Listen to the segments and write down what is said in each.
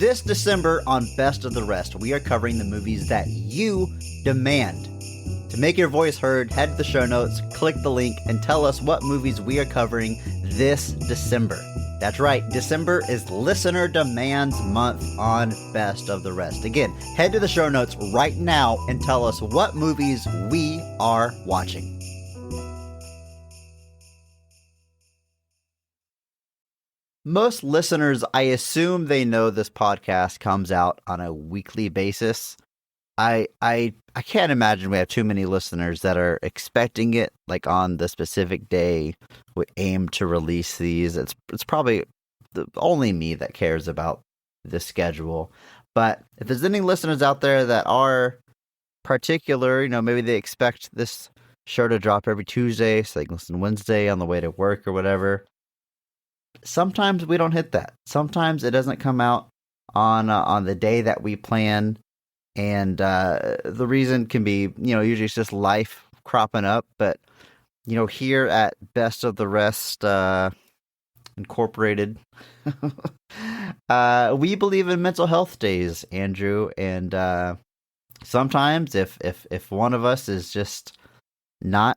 This December on Best of the Rest, we are covering the movies that you demand. To make your voice heard, head to the show notes, click the link, and tell us what movies we are covering this December. That's right, December is Listener Demands Month on Best of the Rest. Again, head to the show notes right now and tell us what movies we are watching. Most listeners, I assume they know this podcast comes out on a weekly basis. I can't imagine we have too many listeners that are expecting it like on the specific day we aim to release these. It's probably only me that cares about the schedule. But if there's any listeners out there that are particular, maybe they expect this show to drop every Tuesday so they can listen Wednesday on the way to work or whatever. Sometimes we don't hit that. Sometimes it doesn't come out on the day that we plan. And the reason can be, usually it's just life cropping up. But, here at Best of the Rest Incorporated, we believe in mental health days, Andrew. And sometimes if one of us is just not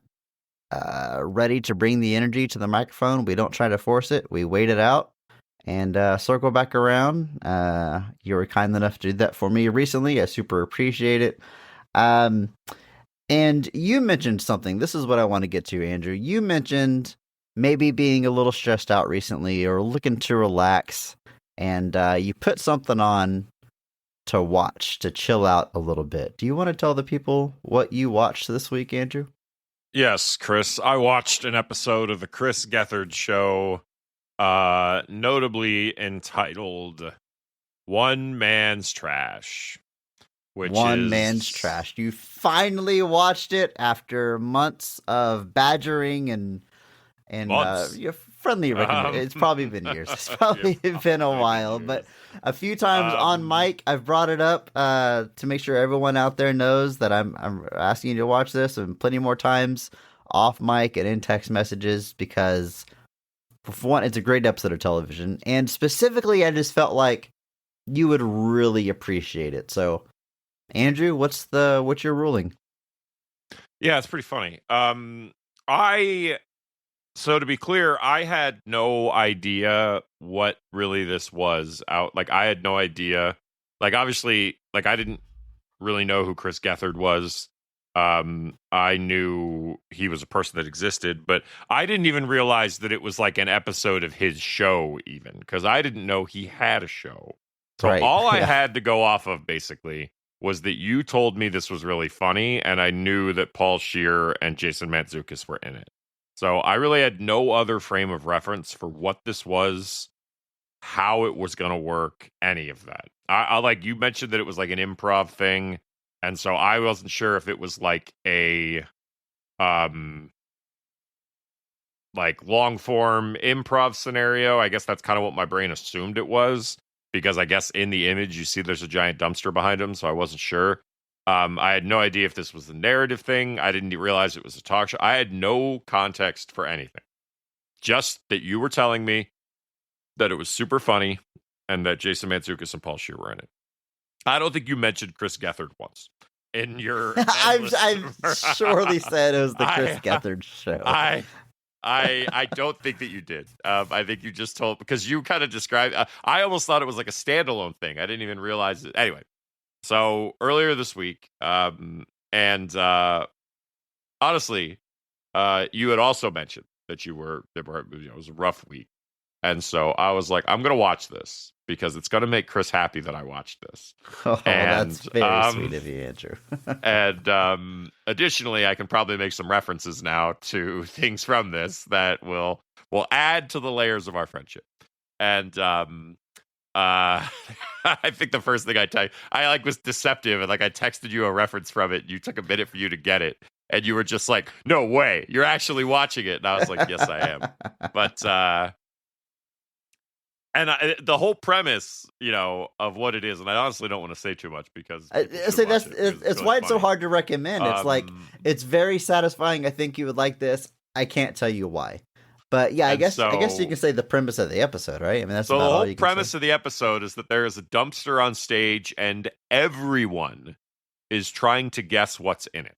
ready to bring the energy to the microphone, we don't try to force it. We wait it out and circle back around. You were kind enough to do that for me recently. I super appreciate it. And you mentioned something. This is what I want to get to, Andrew. You mentioned maybe being a little stressed out recently or looking to relax, and you put something on to watch to chill out a little bit. Do you want to tell the people what you watched this week, Andrew? Yes, Chris. I watched an episode of the Chris Gethard Show, notably entitled One Man's Trash. One Man's Trash. You finally watched it after months of badgering and your friendly recommendation. It's probably been years. It's probably been a while, but a few times on mic, I've brought it up to make sure everyone out there knows that I'm asking you to watch this, and plenty more times off mic and in text messages, because for one, it's a great episode of television, and specifically, I just felt like you would really appreciate it. So, Andrew, what's your ruling? Yeah, it's pretty funny. So to be clear, I had no idea what really this was out. Like, I had no idea. Like, obviously, like, I didn't really know who Chris Gethard was. I knew he was a person that existed, but I didn't even realize that it was like an episode of his show, even, because I didn't know he had a show. So all I had to go off of, basically, was that you told me this was really funny, and I knew that Paul Scheer and Jason Mantzoukas were in it. So I really had no other frame of reference for what this was, how it was going to work, any of that. I like, you mentioned that it was like an improv thing, and so I wasn't sure if it was like a like long form improv scenario. I guess that's kind of what my brain assumed it was, because I guess in the image you see there's a giant dumpster behind him, so I wasn't sure. I had no idea if this was the narrative thing. I didn't realize it was a talk show. I had no context for anything. Just that you were telling me that it was super funny and that Jason Mantzoukas and Paul Scheer were in it. I don't think you mentioned Chris Gethard once in your. I've surely said it was the Chris Gethard show. I don't think that you did. I think you just told, because you kind of described. I almost thought it was like a standalone thing. I didn't even realize it. Anyway. So earlier this week, honestly, you had also mentioned that it was a rough week. And so I was like, I'm going to watch this because it's going to make Chris happy that I watched this. Oh, that's very sweet of you, Andrew. And additionally, I can probably make some references now to things from this that will add to the layers of our friendship. And I think the first thing I was deceptive, and like I texted you a reference from it. You took a minute for you to get it, and you were just like, "No way, you're actually watching it." And I was like, "Yes, I am." But the whole premise, of what it is, and I honestly don't want to say too much because it's why it's so hard to recommend. It's like it's very satisfying. I think you would like this. I can't tell you why. But yeah, I And guess you so can say the premise of the episode, right? I mean, that's so the about all whole you can say. premise of the episode is that there is a dumpster on stage and everyone is trying to guess what's in it.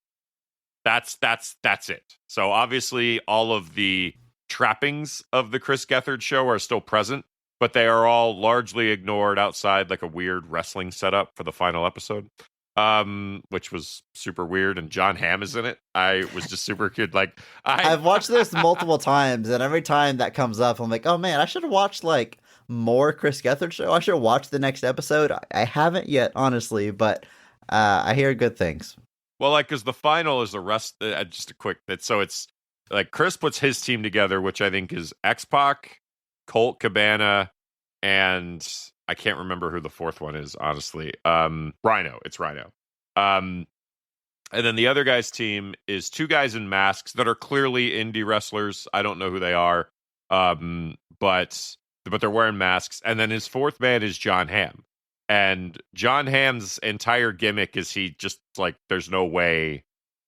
That's it. So obviously all of the trappings of the Chris Gethard show are still present, but they are all largely ignored outside like a weird wrestling setup for the final episode. Which was super weird, and John Hamm is in it. I was just super good. Like I I've watched this multiple times, and every time that comes up, I'm like, oh man, I should have watched like more Chris Gethard show. I should watch the next episode. I haven't yet, honestly, but I hear good things. well, like because the final is the rest. Just a quick bit. So it's like Chris puts his team together, which I think is X Pac, Colt Cabana, and I can't remember who the fourth one is, honestly. Rhino. It's Rhino. Um, and then the other guy's team is two guys in masks that are clearly indie wrestlers. I don't know who they are, but they're wearing masks. And then his fourth man is John Hamm. And John Hamm's entire gimmick is he just like, there's no way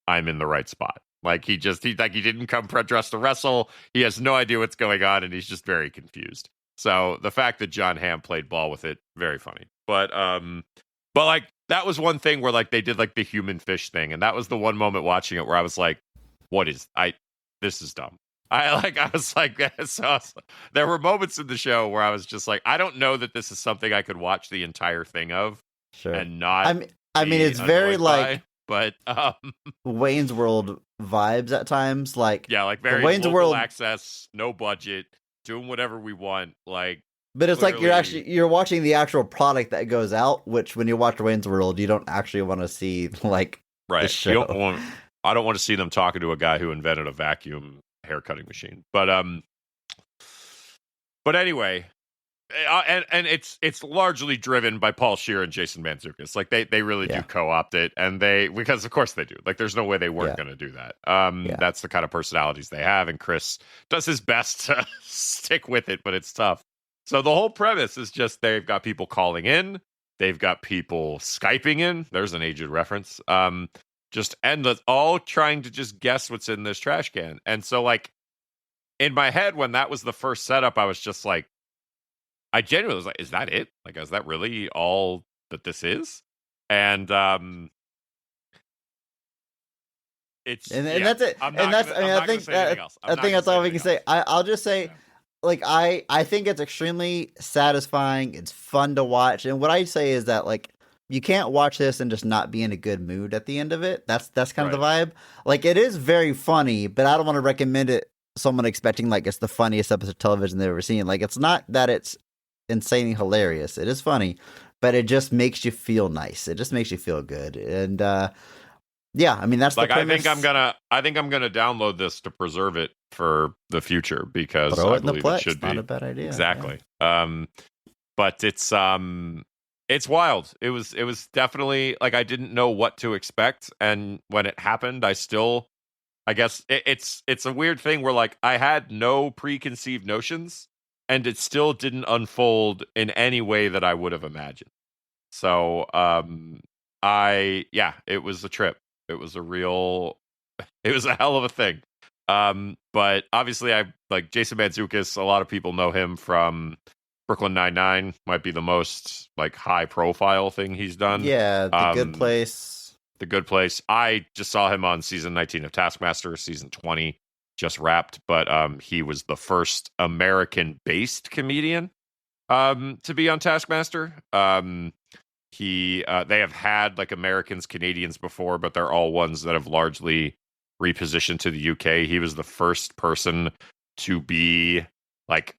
I'm in the right spot. Like he didn't come dressed to wrestle. He has no idea what's going on, and he's just very confused. So the fact that John Hamm played ball with it, very funny. But like that was one thing where like they did like the human fish thing, and that was the one moment watching it where I was like, "What is I? This is dumb." I was like, so there were moments in the show where I was just like, I don't know that this is something I could watch the entire thing of Sure. and not. I mean, it's very like but Wayne's World vibes at times. Like yeah, like very Wayne's local World access, no budget, doing whatever we want. Like, but it's like clearly, you're watching the actual product that goes out, which when you watch Wayne's World, you don't actually want to see like the right. show. You don't want. I don't want to see them talking to a guy who invented a vacuum hair cutting machine. But anyway, and it's largely driven by Paul Scheer and Jason Mantzoukas. Like they really do co-opt it, and because of course they do. Like there's no way they weren't going to do that. That's the kind of personalities they have, and Chris does his best to stick with it, but it's tough. So the whole premise is just they've got people calling in, they've got people Skyping in. There's an aged reference. Just endless, all trying to just guess what's in this trash can. And so like in my head, when that was the first setup, I was just like, I genuinely was like, is that it? Like, is that really all that this is? And it's and that's it. I'm And not that's gonna, I I'm think not gonna say anything else. I think that's all we can say. I'll just say Yeah. like I think it's extremely satisfying. It's fun to watch. And what I say is that like you can't watch this and just not be in a good mood at the end of it. That's kind of the vibe. Like it is very funny, but I don't want to recommend it someone expecting like it's the funniest episode of television they've ever seen. Like it's not that it's insanely hilarious. It is funny, but it just makes you feel nice. It just makes you feel good. And yeah, I mean that's like the premise. I think I'm gonna download this to preserve it for the future because Throw I it in the believe Plex. it should Not be a bad idea. exactly. Yeah. But it's wild. It was definitely like I didn't know what to expect, and when it happened, I guess it's a weird thing where like I had no preconceived notions, and it still didn't unfold in any way that I would have imagined. So it was a trip. It was it was a hell of a thing. But obviously I like Jason Mantzoukas. A lot of people know him from Brooklyn Nine-Nine, might be the most like high profile thing he's done. Yeah, The Good Place. The Good Place. I just saw him on season 19 of Taskmaster. Season 20 just wrapped, but he was the first American-based comedian to be on Taskmaster. They have had like Americans, Canadians before, but they're all ones that have largely repositioned to the UK. He was the first person to be like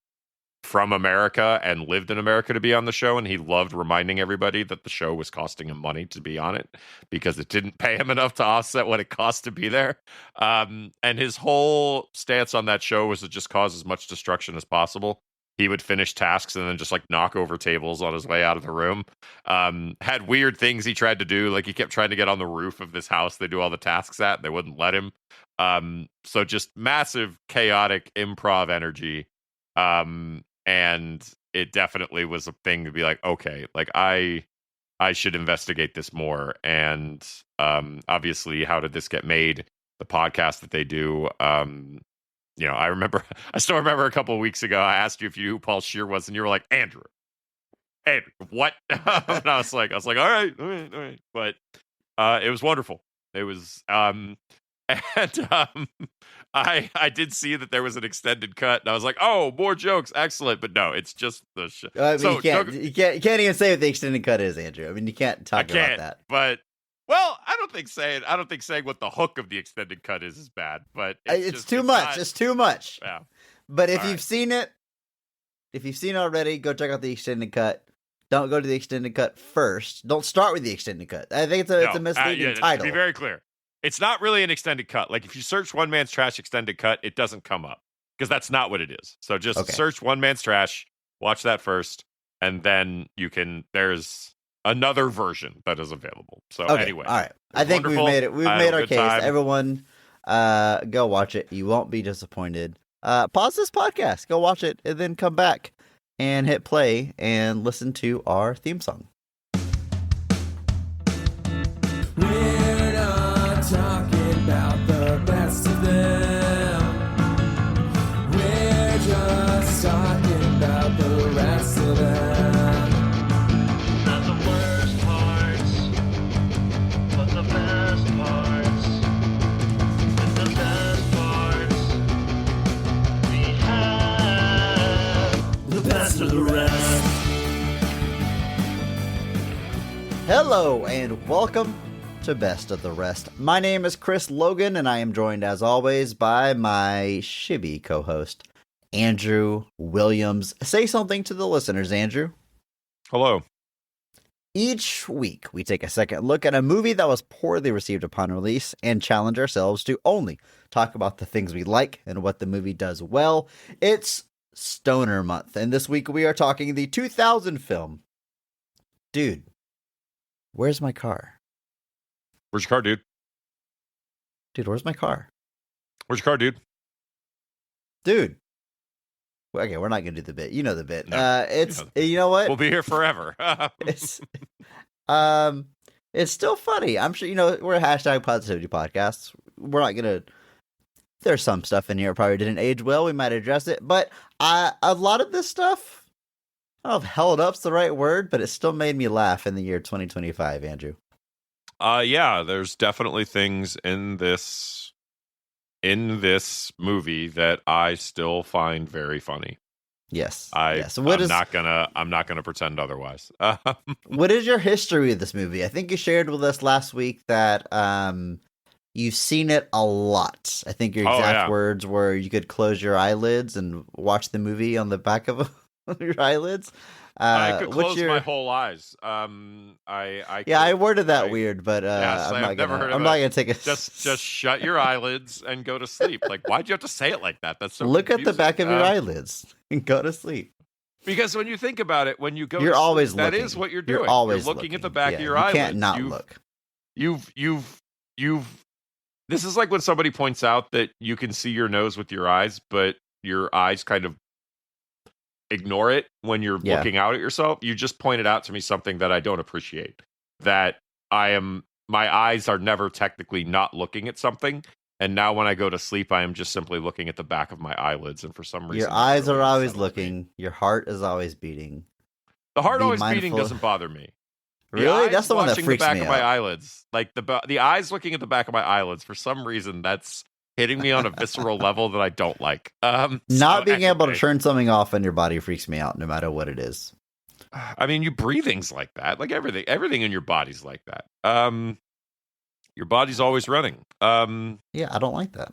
from America and lived in America to be on the show, and he loved reminding everybody that the show was costing him money to be on it because it didn't pay him enough to offset what it cost to be there. And his whole stance on that show was to just cause as much destruction as possible. He would finish tasks and then just like knock over tables on his way out of the room. Had weird things he tried to do, like he kept trying to get on the roof of this house they do all the tasks at, and they wouldn't let him. So just massive chaotic improv energy. And it definitely was a thing to be like, okay, like I should investigate this more. And obviously, how did this get made? The podcast that they do, I still remember a couple of weeks ago, I asked you if you knew who Paul Scheer was, and you were like, Andrew, what? And I was like, all right. But it was wonderful. It was, and I did see that there was an extended cut, and I was like, oh, more jokes, excellent. But no, it's just the shit. I mean, you can't even say what the extended cut is, Andrew. I mean, you can't talk about that. But well, I don't think saying what the hook of the extended cut is bad. But it's too much. It's too much. Yeah. But if you've seen it already, go check out the extended cut. Don't go to the extended cut first. Don't start with the extended cut. I think it's a misleading title. To be very clear, it's not really an extended cut. Like if you search One Man's Trash extended cut, it doesn't come up because that's not what it is. So just search One Man's Trash, watch that first, and then there's another version that is available. So anyway, all right. I think we've made it. We've made our case. Time. Everyone, go watch it. You won't be disappointed. Pause this podcast, go watch it, and then come back and hit play and listen to our theme song. We're not talking about the best of them. We're just talking about the rest of them. Not the worst parts, but the best parts. And the best parts we have. The best of the rest. Hello and welcome to Best of the Rest. My name is Chris Logan, and I am joined as always by my shibby co-host, Andrew Williams. Say something to the listeners, Andrew. Hello. Each week, we take a second look at a movie that was poorly received upon release and challenge ourselves to only talk about the things we like and what the movie does well. It's Stoner Month, and this week we are talking the 2000 film, Dude, Where's My Car? Where's your car, dude? Dude, where's my car? Where's your car, dude? Dude. Okay, we're not gonna do the bit. You know the bit. No, you know what? We'll be here forever. it's still funny. I'm sure we're a hashtag positivity podcast. We're not gonna. There's some stuff in here probably didn't age well. We might address it, but a lot of this stuff, I don't know if held up's the right word, but it still made me laugh in the year 2025, Andrew. Yeah, there's definitely things in this movie that I still find very funny. Yes. I'm not gonna pretend otherwise. What is your history with this movie? I think you shared with us last week that you've seen it a lot. I think your exact words were you could close your eyelids and watch the movie on the back of your eyelids. I could close my whole eyes. I worded that weird, but I'm not gonna take it. Just shut your eyelids and go to sleep. Like, why'd you have to say it like that? That's so look confusing. at the back of your eyelids and go to sleep. Because when you think about it, when you go, you're always sleep, looking. that is what you're doing. You're always looking at the back of your eyelids. You can't not look. You've. This is like when somebody points out that you can see your nose with your eyes, but your eyes kind of ignore it when you're looking out at yourself. You just pointed out to me something that I don't appreciate. That my eyes are never technically not looking at something. And now when I go to sleep, I am just simply looking at the back of my eyelids. And for some reason, your eyes are always looking. Your heart is always beating. The heart always beating doesn't bother me. Really? That's the one that freaks me out. The back of my eyelids. Like the eyes looking at the back of my eyelids. For some reason, that's hitting me on a visceral level that I don't like. Not being able to turn something off in your body freaks me out, no matter what it is. I mean, you breathing's like that. Like everything in your body's like that. Your body's always running. Yeah, I don't like that.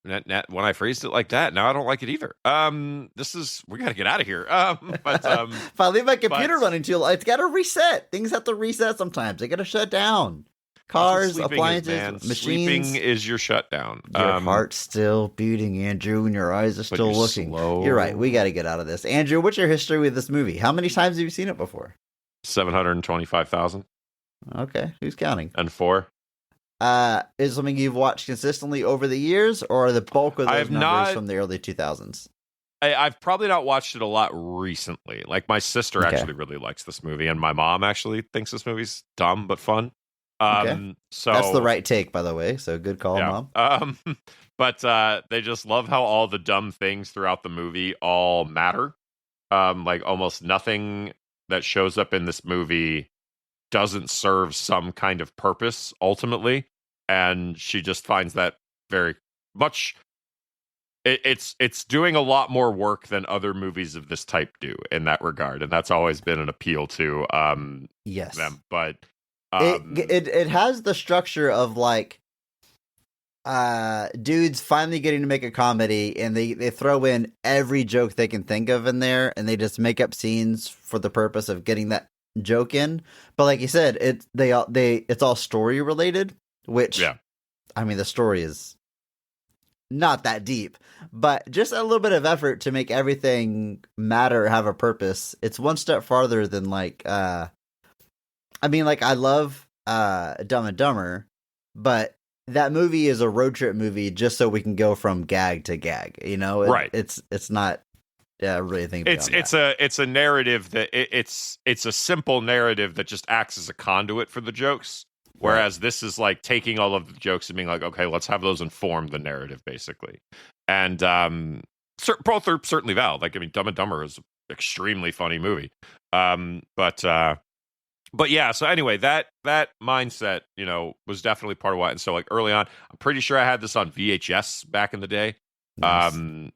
When I phrased it like that, now I don't like it either. We got to get out of here. But if I leave my computer running too long, it's got to reset. Things have to reset sometimes. They got to shut down. Cars, appliances, machines. Sleeping is your shutdown. Your heart's still beating, Andrew, and your eyes are still looking. Slow. You're right. We got to get out of this. Andrew, what's your history with this movie? How many times have you seen it before? 725,000. Okay, who's counting? And 4. Is it something you've watched consistently over the years, or are the bulk of those numbers from the early 2000s? I've probably not watched it a lot recently. Like my sister actually really likes this movie, and my mom actually thinks this movie's dumb but fun. So that's the right take, by the way. So good call, Mom. but they just love how all the dumb things throughout the movie all matter. Like almost nothing that shows up in this movie doesn't serve some kind of purpose ultimately, and she just finds that very much. It's doing a lot more work than other movies of this type do in that regard, and that's always been an appeal to Yes. them. But It has the structure of like dudes finally getting to make a comedy, and they throw in every joke they can think of in there, and they just make up scenes for the purpose of getting that joke in. But like you said, it's all story related, which yeah, I mean the story is not that deep, but just a little bit of effort to make everything matter, have a purpose. It's one step farther than like I mean, like I love Dumb and Dumber, but that movie is a road trip movie just so we can go from gag to gag, you know? Right. It's not really think it's a narrative that it's a simple narrative that just acts as a conduit for the jokes. Whereas this is like taking all of the jokes and being like, okay, let's have those inform the narrative, basically. And both are certainly valid. Like, I mean, Dumb and Dumber is an extremely funny movie. But yeah. So anyway, that mindset, you know, was definitely part of why. And so, like early on, I'm pretty sure I had this on VHS back in the day. Nice.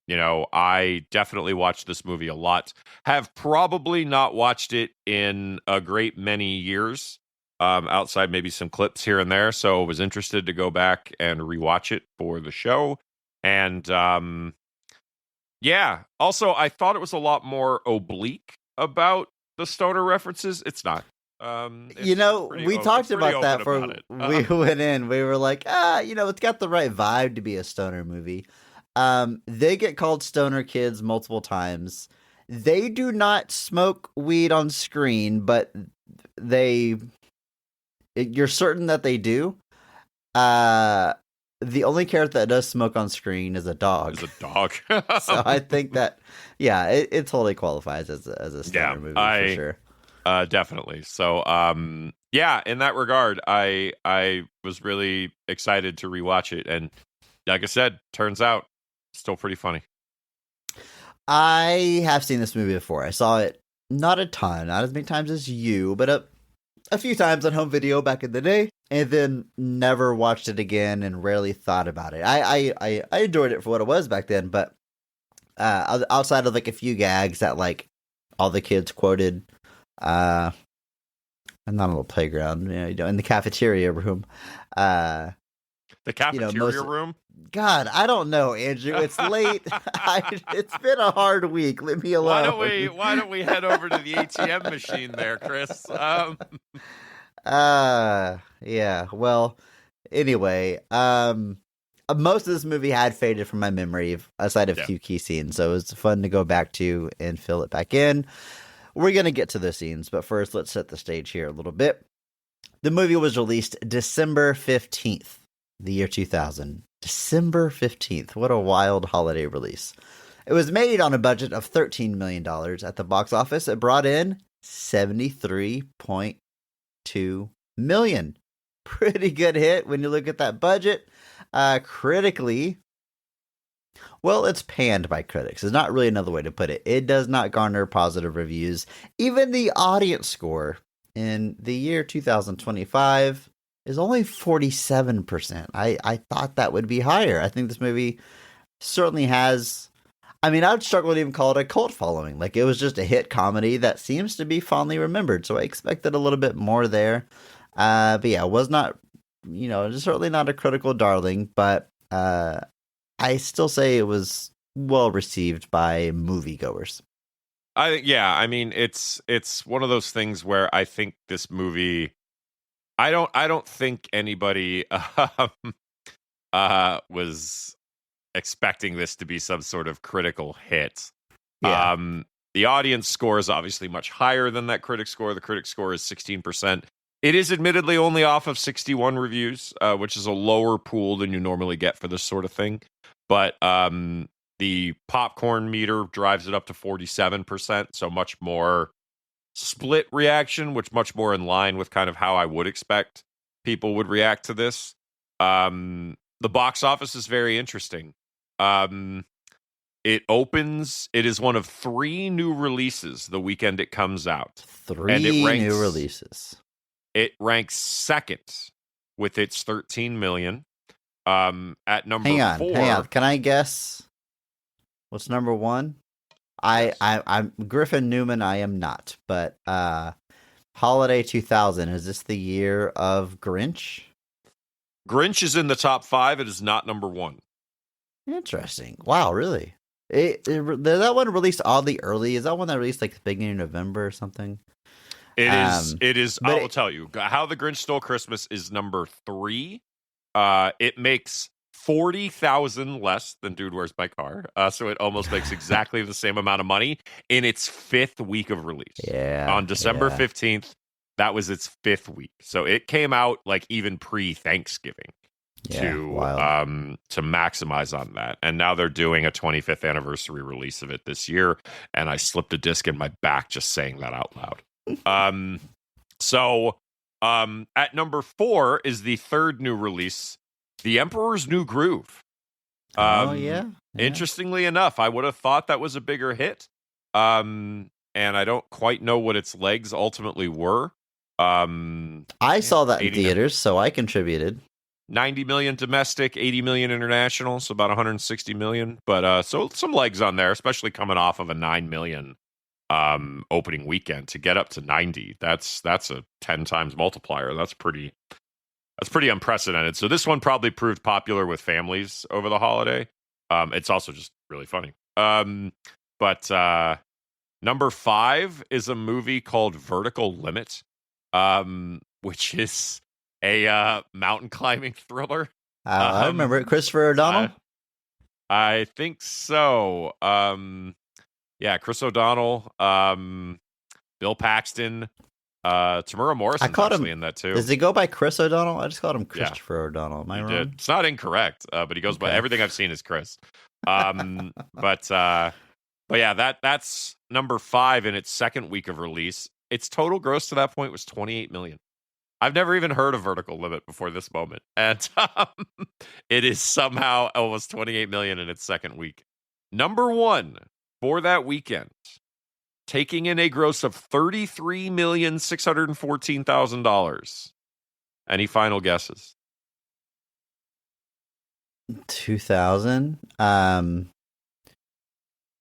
You know, I definitely watched this movie a lot. Have probably not watched it in a great many years. Outside maybe some clips here and there, so I was interested to go back and rewatch it for the show. And yeah, also I thought it was a lot more oblique about the stoner references. It's not. You know, we talked about that for we went in. We were like, you know, it's got the right vibe to be a stoner movie. They get called stoner kids multiple times. They do not smoke weed on screen, but you're certain that they do. The only character that does smoke on screen is a dog. Is a dog. So I think that, yeah, it totally qualifies as a stoner movie for sure. Definitely. So, yeah, in that regard, I was really excited to rewatch it, and like I said, turns out still pretty funny. I have seen this movie before. I saw it not a ton, not as many times as you, but a few times on home video back in the day, and then never watched it again and rarely thought about it. I enjoyed it for what it was back then, but outside of like a few gags that like all the kids quoted, I'm not a little playground, you know, in the cafeteria room. The cafeteria room? God, I don't know, Andrew. It's late. It's been a hard week. Leave me alone. Why don't we head over to the ATM machine there, Chris? Yeah. Well, anyway, most of this movie had faded from my memory, aside of a few key scenes, so it was fun to go back to and fill it back in. We're gonna get to the scenes, but first, let's set the stage here a little bit. The movie was released December 15th, the year 2000. December 15th. What a wild holiday release. It was made on a budget of $13 million. At the box office, it brought in $73.2 million. Pretty good hit when you look at that budget. Critically, well, it's panned by critics. It's not really another way to put it. It does not garner positive reviews. Even the audience score in the year 2025 is only 47%. I thought that would be higher. I think this movie certainly has, I mean, I would struggle to even call it a cult following. Like, it was just a hit comedy that seems to be fondly remembered. So I expected a little bit more there. But yeah, it was not, you know, certainly not a critical darling, but I still say it was well received by moviegoers. I mean, it's one of those things where I think this movie, I don't think anybody was expecting this to be some sort of critical hit. Yeah. The audience score is obviously much higher than that critic score. The critic score is 16%. It is admittedly only off of 61 reviews, which is a lower pool than you normally get for this sort of thing. But the popcorn meter drives it up to 47%, so much more split reaction, which much more in line with kind of how I would expect people would react to this. the box office is very interesting. It opens. It is one of 3 new releases the weekend it comes out. 3 new releases. It ranks second with its 13 million. At number 4. Hang on. Can I guess? What's number 1? Yes. I'm Griffin Newman. I am not, but Holiday 2000. Is this the year of Grinch? Grinch is in the top 5. It is not number 1. Interesting. Wow, really? That one released oddly early. Is that one that released like the beginning of November or something? It is. It is. I but will tell you. How the Grinch Stole Christmas is number 3. It makes 40,000 less than Dude, Where's My Car? So it almost makes exactly the same amount of money in its 5th week of release. Yeah. On December 15th, that was its 5th week. So it came out like even pre-Thanksgiving to maximize on that. And now they're doing a 25th anniversary release of it this year. And I slipped a disc in my back just saying that out loud. At number 4 is the 3rd new release, The Emperor's New Groove. Interestingly enough, I would have thought that was a bigger hit. And I don't quite know what its legs ultimately were. I saw that in theaters, so I contributed. 90 million domestic, 80 million international, so about 160 million. But so some legs on there, especially coming off of a 9 million opening weekend to get up to 90. That's a 10 times multiplier. That's pretty unprecedented. So this one probably proved popular with families over the holiday. It's also just really funny. But number 5 is a movie called Vertical Limit, which is a mountain climbing thriller. I remember it. Christopher O'Donnell? I think so. Yeah, Chris O'Donnell, Bill Paxton, Tamura Morrison's actually in that too. Does he go by Chris O'Donnell? I just called him Christopher O'Donnell. Am I wrong? Did. It's not incorrect, but he goes by everything I've seen is Chris. But yeah, that's number 5 in its 2nd week of release. Its total gross to that point was 28 million. I've never even heard of Vertical Limit before this moment, and it is somehow almost 28 million in its 2nd week. Number 1 for that weekend, taking in a gross of $33,614,000. Any final guesses? 2000.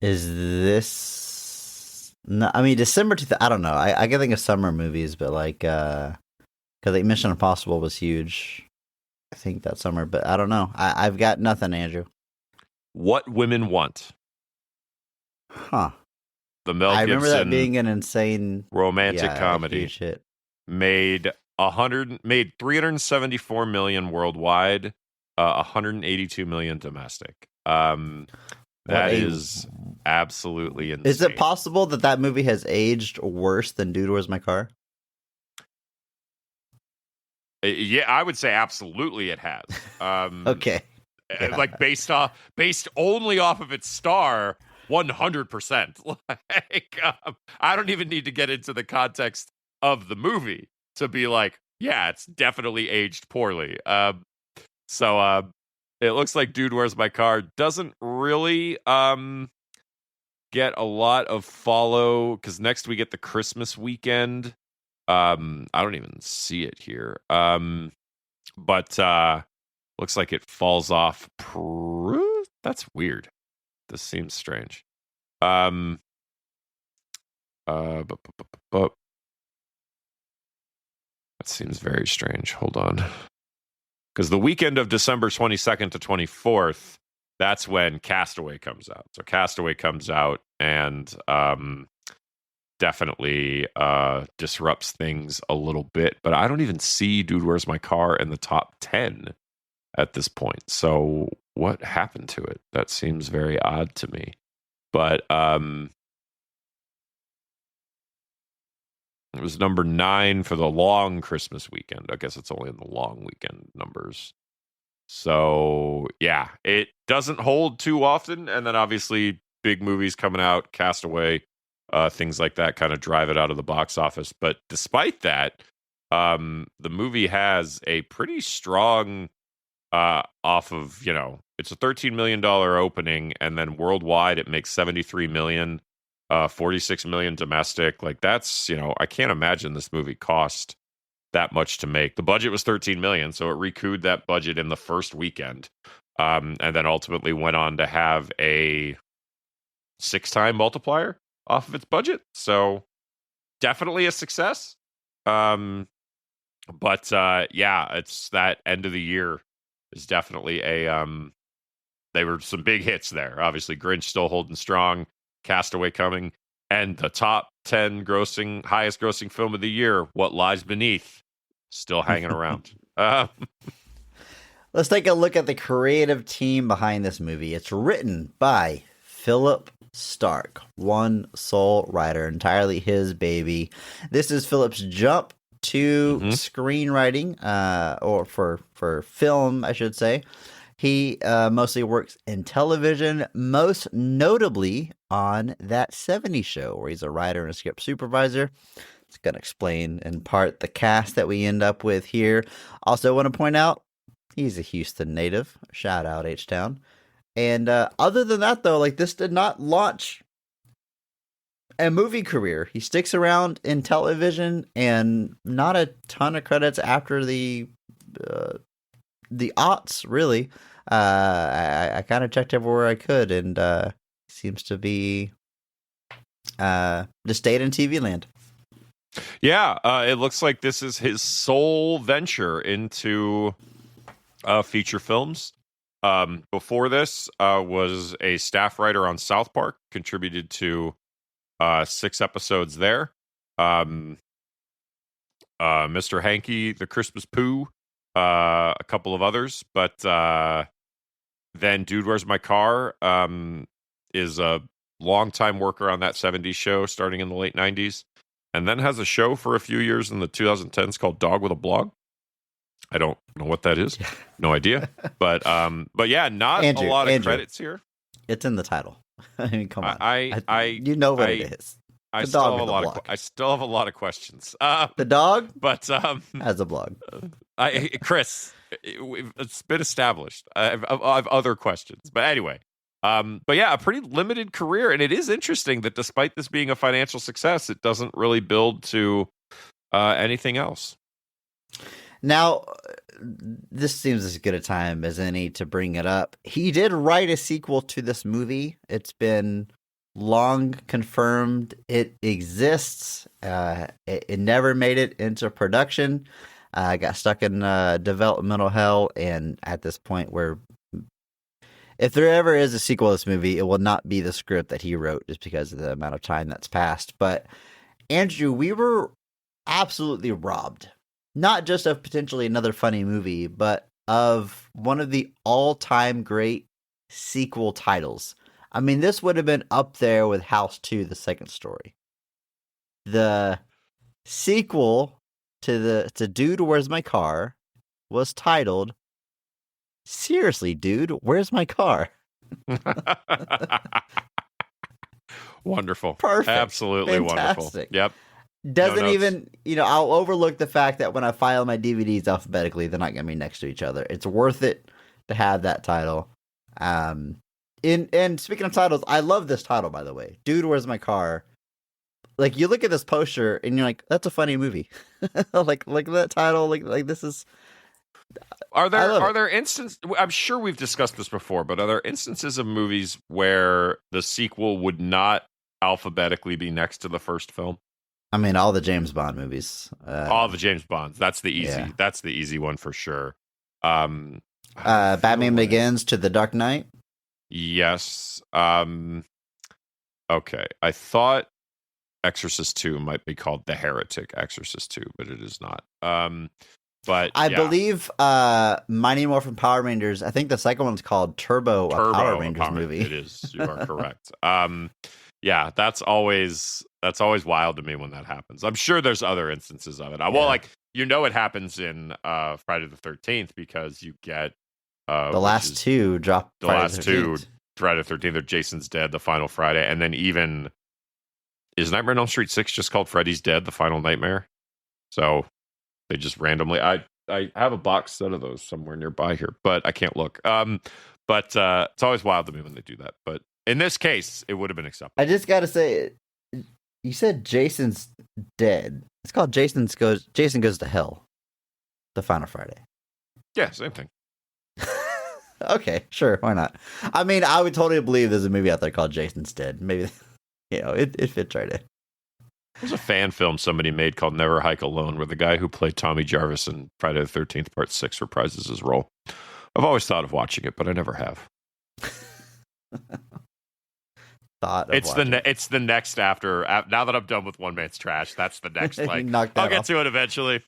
Is this? No, I mean December 2000. I don't know. I can think of summer movies, but like, because like Mission Impossible was huge, I think that summer. But I don't know. I've got nothing, Andrew. What Women Want. Huh. The Mel Gibson. I remember that being an insane romantic comedy. Huge hit. Made 374 million worldwide, 182 million domestic. That is absolutely insane. Is it possible that movie has aged worse than Dude, Where's My Car? Yeah, I would say absolutely it has. Okay. Like based only off of its star, 100%. Like, I don't even need to get into the context of the movie to be like, yeah, it's definitely aged poorly. So it looks like Dude, Where's My Car doesn't really get a lot of follow, because next we get the Christmas weekend. I don't even see it here. But looks like it falls off. That's weird. This seems strange. That seems very strange. Hold on. Because the weekend of December 22nd to 24th, that's when Castaway comes out. So Castaway comes out and definitely disrupts things a little bit. But I don't even see Dude, Where's My Car in the top 10 at this point. So what happened to it? That seems very odd to me. But it was number 9 for the long Christmas weekend. I guess it's only in the long weekend numbers. So yeah, it doesn't hold too often. And then obviously big movies coming out, Castaway, things like that kind of drive it out of the box office. But despite that, the movie has a pretty strong off of, it's a $13 million opening, and then worldwide it makes 73 million, 46 million domestic. Like that's, I can't imagine this movie cost that much to make. The budget was 13 million, so it recouped that budget in the first weekend. And then ultimately went on to have a 6-time multiplier off of its budget. So definitely a success. But it's that end of the year is definitely they were some big hits there. Obviously, Grinch still holding strong, Castaway coming, and the top 10 highest grossing film of the year, What Lies Beneath, still hanging around. Let's take a look at the creative team behind this movie. It's written by Philip Stark, one sole writer, entirely his baby. This is Philip's jump to screenwriting, or for film, I should say. He mostly works in television, most notably on That 70s Show, where he's a writer and a script supervisor. It's going to explain in part the cast that we end up with here. Also want to point out, he's a Houston native. Shout out H-Town. And other than that, though, like this did not launch a movie career. He sticks around in television and not a ton of credits after the aughts, really. I kind of checked everywhere I could, and seems to be just stayed in TV land. Yeah, it looks like this is his sole venture into feature films. Before this, was a staff writer on South Park, contributed to 6 episodes there. Mr. Hanky, The Christmas Pooh, a couple of others, but then Dude, Where's My Car is a longtime worker on That 70s Show starting in the late 90s, and then has a show for a few years in the 2010s called Dog with a Blog. I don't know what that is. No idea. But yeah, not Andrew, a lot of credits here. It's in the title. I mean, come on. You know what it is. I still have a lot of questions. The dog, but has a blog. Chris, it's been established. I have other questions, but anyway. But yeah, a pretty limited career, and it is interesting that despite this being a financial success, it doesn't really build to anything else. Now, this seems as good a time as any to bring it up. He did write a sequel to this movie. It's been long confirmed it exists. It never made it into production. Got stuck in developmental hell, and at this point, if there ever is a sequel to this movie, it will not be the script that he wrote, just because of the amount of time that's passed. But Andrew, we were absolutely robbed. Not just of potentially another funny movie, but of one of the all-time great sequel titles. I mean, this would have been up there with House 2, The Second Story. The sequel to Dude, Where's My Car was titled, Seriously, Dude, Where's My Car? Wonderful. Perfect. Absolutely Fantastic. Wonderful. Yep. Doesn't even, I'll overlook the fact that when I file my DVDs alphabetically, they're not going to be next to each other. It's worth it to have that title. And speaking of titles, I love this title, by the way. Dude, Where's My Car? Like, you look at this poster and you're like, that's a funny movie. like that title, like this is. Are there instances? I'm sure we've discussed this before, but are there instances of movies where the sequel would not alphabetically be next to the first film? I mean, all the James Bond movies. All the James Bonds. That's the easy. Yeah. That's the easy one for sure. Batman Begins to The Dark Knight. Yes. Okay. I thought Exorcist 2 might be called The Heretic Exorcist 2, but it is not. But I believe Mighty Morphin Power Rangers. I think the second one's called Turbo, a Power Rangers movie. It is. You are correct. Yeah, that's always wild to me when that happens. I'm sure there's other instances of it. Well, it happens in Friday the 13th because you get the last two drop. The last two Friday the 13th are Jason's Dead, the Final Friday, and then even is Nightmare on Elm Street 6 just called Freddy's Dead, the Final Nightmare? So they just randomly. I have a box set of those somewhere nearby here, but I can't look. But it's always wild to me when they do that. But in this case, it would have been acceptable. I just gotta say, you said Jason's dead. It's called Jason Goes to Hell. The Final Friday. Yeah, same thing. Okay, sure, why not? I mean, I would totally believe there's a movie out there called Jason's Dead. Maybe, it fits right in. There's a fan film somebody made called Never Hike Alone, where the guy who played Tommy Jarvis in Friday the 13th Part 6 reprises his role. I've always thought of watching it, but I never have. It's the next after now that I'm done with One Man's Trash. That's the next. Like I'll get to it eventually.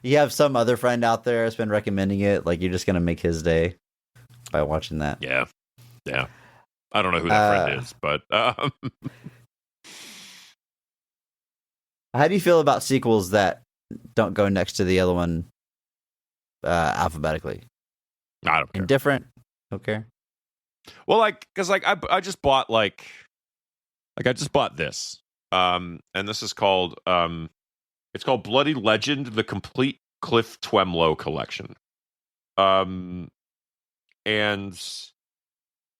You have some other friend out there that's been recommending it. Like you're just gonna make his day by watching that. Yeah. I don't know who that friend is, but how do you feel about sequels that don't go next to the other one alphabetically? I don't care. Indifferent. Okay. Well, because I just bought I just bought this, and this is called it's called Bloody Legend: The Complete Cliff Twemlow Collection, and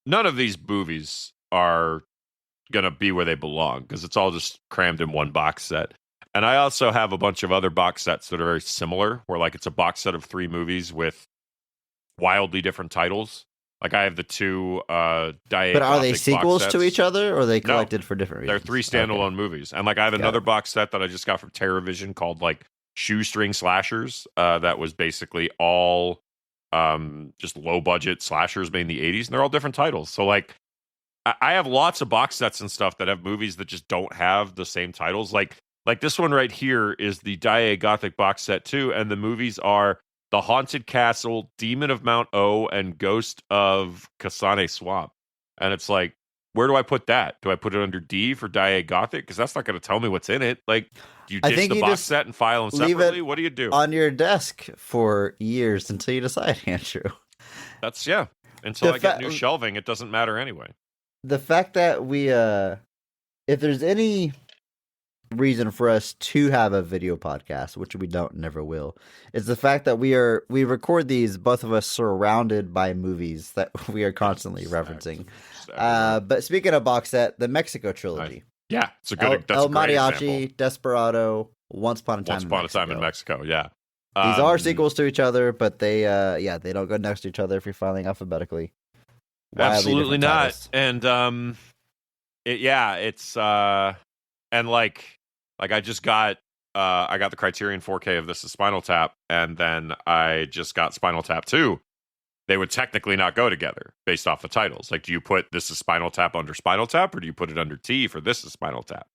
none of these movies are gonna be where they belong because it's all just crammed in one box set. And I also have a bunch of other box sets that are very similar, where it's a box set of 3 movies with wildly different titles. Like I have the 2 But are they sequels to each other, or are they collected for different reasons? They're 3 standalone movies. And I have another box set that I just got from TerraVision called Shoestring Slashers. That was basically all just low budget slashers made in the 80s, and they're all different titles. So I have lots of box sets and stuff that have movies that just don't have the same titles. Like this one right here is the Daiei Gothic box set too, and the movies are The Haunted Castle, Demon of Mount O, and Ghost of Kasane Swamp. And it's like, where do I put that? Do I put it under D for Daiei Gothic? Because that's not going to tell me what's in it. Do you ditch the box set and file them separately? What do you do? On your desk for years until you decide, Andrew. That's, yeah. Until I get new shelving, it doesn't matter anyway. The fact that we, if there's any reason for us to have a video podcast, which we don't, never will, is the fact that we record these, both of us surrounded by movies that we are constantly referencing. But speaking of box set, the Mexico trilogy. Yeah, it's a good El Mariachi, example. Desperado, Once Upon a Time in Mexico. Yeah. These are sequels to each other, but they don't go next to each other if you're filing alphabetically. Absolutely not. And it's and I just got I got the Criterion 4K of This Is Spinal Tap, and then I just got Spinal Tap 2. They would technically not go together based off the titles. Do you put This Is Spinal Tap under Spinal Tap, or do you put it under T for This Is Spinal Tap?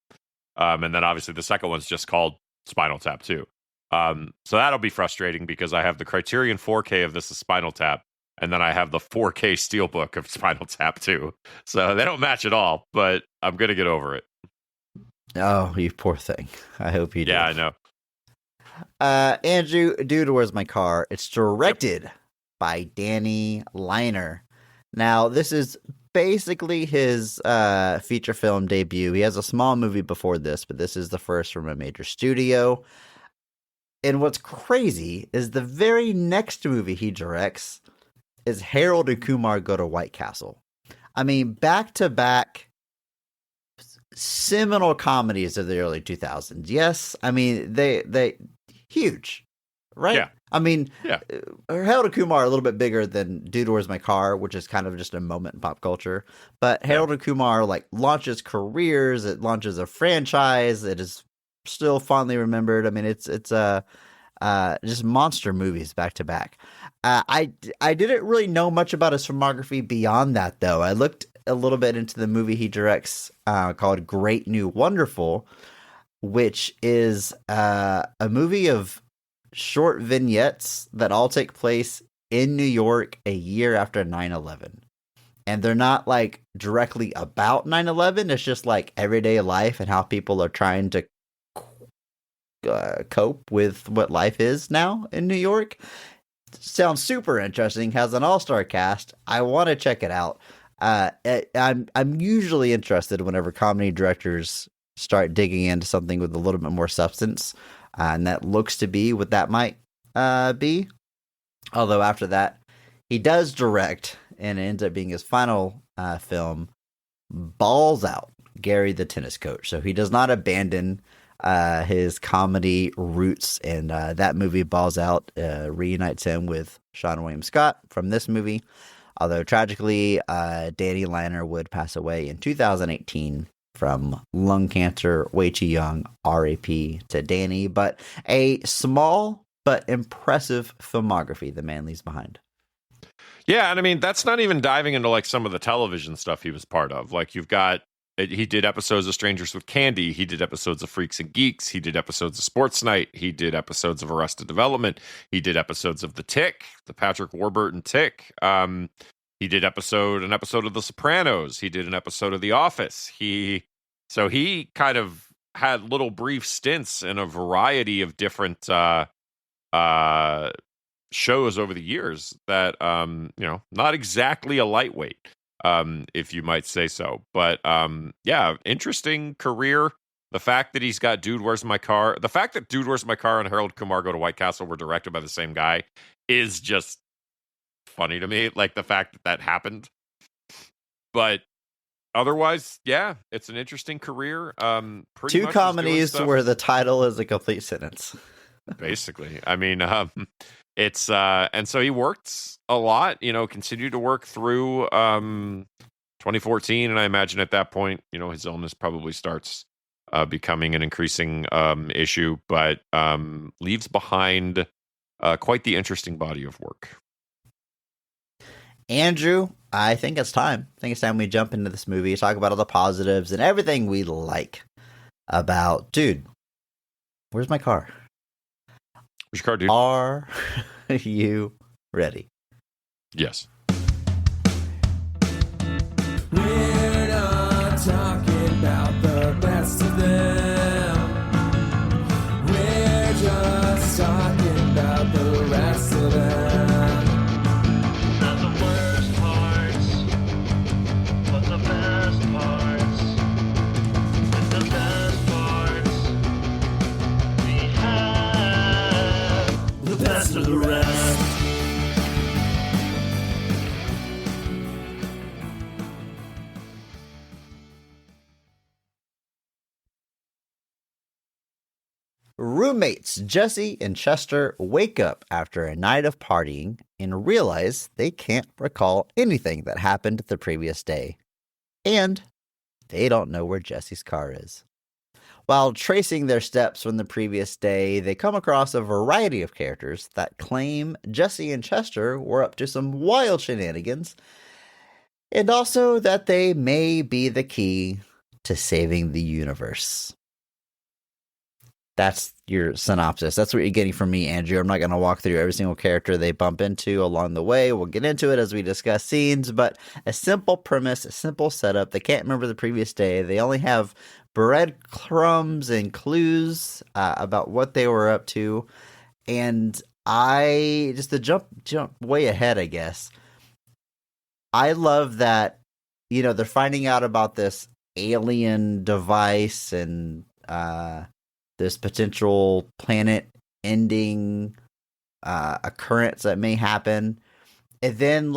And then obviously the second one's just called Spinal Tap 2. So that'll be frustrating because I have the Criterion 4K of This Is Spinal Tap, and then I have the 4K Steelbook of Spinal Tap 2. So they don't match at all, but I'm going to get over it. Oh, you poor thing. I hope you do. Yeah, I know. Andrew, Dude, Where's My Car? It's directed by Danny Liner. Now, this is basically his feature film debut. He has a small movie before this, but this is the first from a major studio. And what's crazy is the very next movie he directs is Harold and Kumar Go to White Castle. I mean, back-to-back seminal comedies of the early 2000s. Yes, I mean, they huge, right? Yeah. I mean, Harold and Kumar are a little bit bigger than Dude, Where's My Car, which is kind of just a moment in pop culture. But Harold and Kumar launches careers. It launches a franchise. It is still fondly remembered. I mean, it's just monster movies back to back. I didn't really know much about his filmography beyond that, though. I looked a little bit into the movie he directs called Great New Wonderful, which is a movie of short vignettes that all take place in New York a year after 9/11. And they're not directly about 9/11. It's just everyday life and how people are trying to cope with what life is now in New York. Sounds super interesting. Has an all-star cast. I want to check it out. I'm usually interested whenever comedy directors start digging into something with a little bit more substance, and that looks to be what that might be. Although after that, he does direct, and it ends up being his final film, Balls Out, Gary the Tennis Coach. So he does not abandon his comedy roots, and that movie, Balls Out, reunites him with Sean William Scott from this movie. Although tragically, Danny Liner would pass away in 2018 from lung cancer, way too young. R.A.P. to Danny, but a small but impressive filmography the man leaves behind. Yeah, and I mean that's not even diving into like some of the television stuff he was part of. Like you've got he did episodes of Strangers with Candy, he did episodes of Freaks and Geeks, he did episodes of Sports Night, he did episodes of Arrested Development, he did episodes of The Tick, the Patrick Warburton Tick. He did an episode of The Sopranos, he did an episode of The Office. He kind of had little brief stints in a variety of different shows over the years that not exactly a lightweight, if you might say so. But yeah, interesting career. The fact that he's got Dude, Where's My Car? The fact that Dude, Where's My Car and Harold Kumar Go to White Castle were directed by the same guy is just funny to me. Like the fact that happened. But otherwise, yeah, it's an interesting career. Pretty Two much comedies where the title is a complete sentence. Basically, I mean, it's and so he worked a lot, continued to work through 2014, and I imagine at that point, his illness probably starts becoming an increasing issue, but leaves behind quite the interesting body of work. Andrew, I think it's time. I think it's time we jump into this movie, talk about all the positives and everything we like about Dude, Where's My Car? Where's your car, dude? Are you ready? Yes. We're not talking about the best of them. We're just talking about the rest of them. Not the worst parts, but the best parts. And the best parts we have. The best of the rest. Roommates Jesse and Chester wake up after a night of partying and realize they can't recall anything that happened the previous day. And they don't know where Jesse's car is. While tracing their steps from the previous day, they come across a variety of characters that claim Jesse and Chester were up to some wild shenanigans, and also that they may be the key to saving the universe. That's your synopsis. That's what you're getting from me, Andrew. I'm not going to walk through every single character they bump into along the way. We'll get into it as we discuss scenes, but a simple premise, a simple setup. They can't remember the previous day. They only have breadcrumbs and clues about what they were up to. And just to jump way ahead, I guess. I love that, they're finding out about this alien device and, this potential planet-ending occurrence that may happen, and then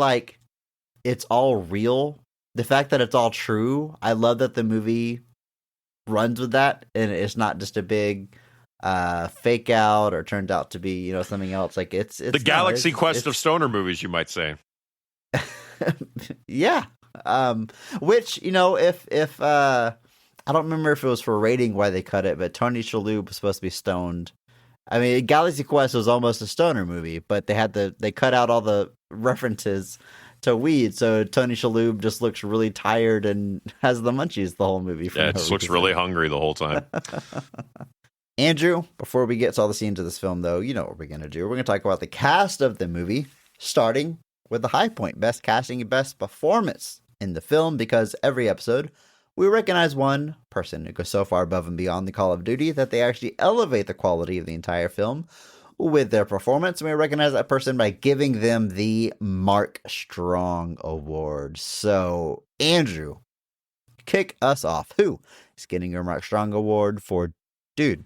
it's all real. The fact that it's all true, I love that the movie runs with that, and it's not just a big fake out or turned out to be something else. Like it's the Galaxy Quest of stoner movies, you might say. Yeah, which if I don't remember if it was for rating why they cut it, but Tony Shalhoub was supposed to be stoned. I mean, Galaxy Quest was almost a stoner movie, but they cut out all the references to weed, so Tony Shalhoub just looks really tired and has the munchies the whole movie. Yeah, it just looks really hungry the whole time. Andrew, before we get to all the scenes of this film, though, you know what we're going to do. We're going to talk about the cast of the movie, starting with the high point, best casting and best performance in the film, because every episode we recognize one person who goes so far above and beyond the Call of Duty that they actually elevate the quality of the entire film with their performance. And we recognize that person by giving them the Mark Strong Award. So, Andrew, kick us off. Who is getting your Mark Strong Award for Dude,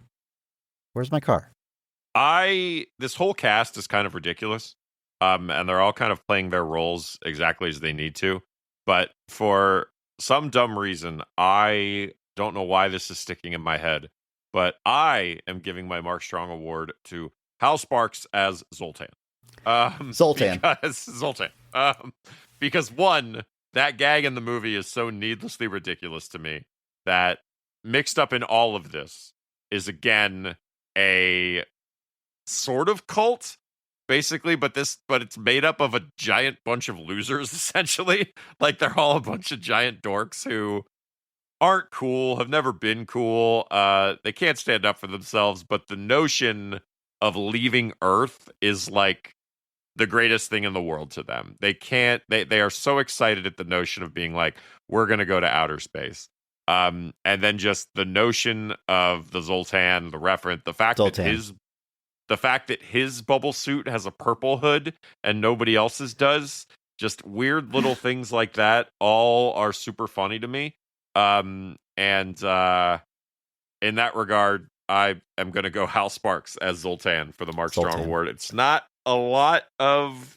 Where's My Car? This whole cast is kind of ridiculous. And they're all kind of playing their roles exactly as they need to. But for some dumb reason, I don't know why this is sticking in my head, but I am giving my Mark Strong award to Hal Sparks as Zoltan. Zoltan. Because Zoltan. Because one, that gag in the movie is so needlessly ridiculous to me that mixed up in all of this is again a sort of cult, basically, but it's made up of a giant bunch of losers, essentially. Like they're all a bunch of giant dorks who aren't cool, have never been cool. They can't stand up for themselves, but the notion of leaving Earth is like the greatest thing in the world to them. They are so excited at the notion of being like, we're gonna go to outer space. And then just the notion of the Zoltan, the referent, the fact that his bubble suit has a purple hood and nobody else's does, just weird little things like that all are super funny to me. And in that regard, I am going to go Hal Sparks as Zoltan for the Mark Strong Award. It's not a lot of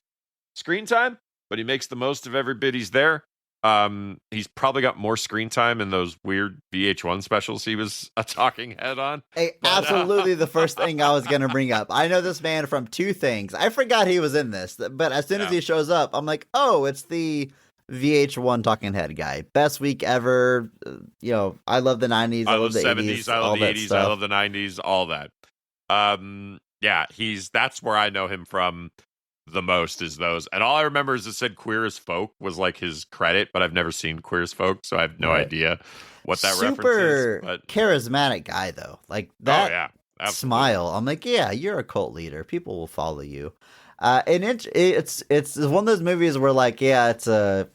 screen time, but he makes the most of every bit he's there. He's probably got more screen time in those weird VH1 specials he was a talking head on. Hey, absolutely the first thing I was going to bring up. I know this man from two things. I forgot he was in this, but as soon as he shows up, I'm like, oh, it's the VH1 talking head guy. Best week ever. I love the 90s. I love the 70s. 80s. I love the 80s. Stuff. I love the 90s. All that. That's where I know him from the most is those. And all I remember is it said Queer as Folk was like his credit, but I've never seen Queer as Folk, so I have no idea what that reference is. Super charismatic guy, though. Like that smile. I'm like, yeah, you're a cult leader. People will follow you. And it's one of those movies where like, yeah, it's a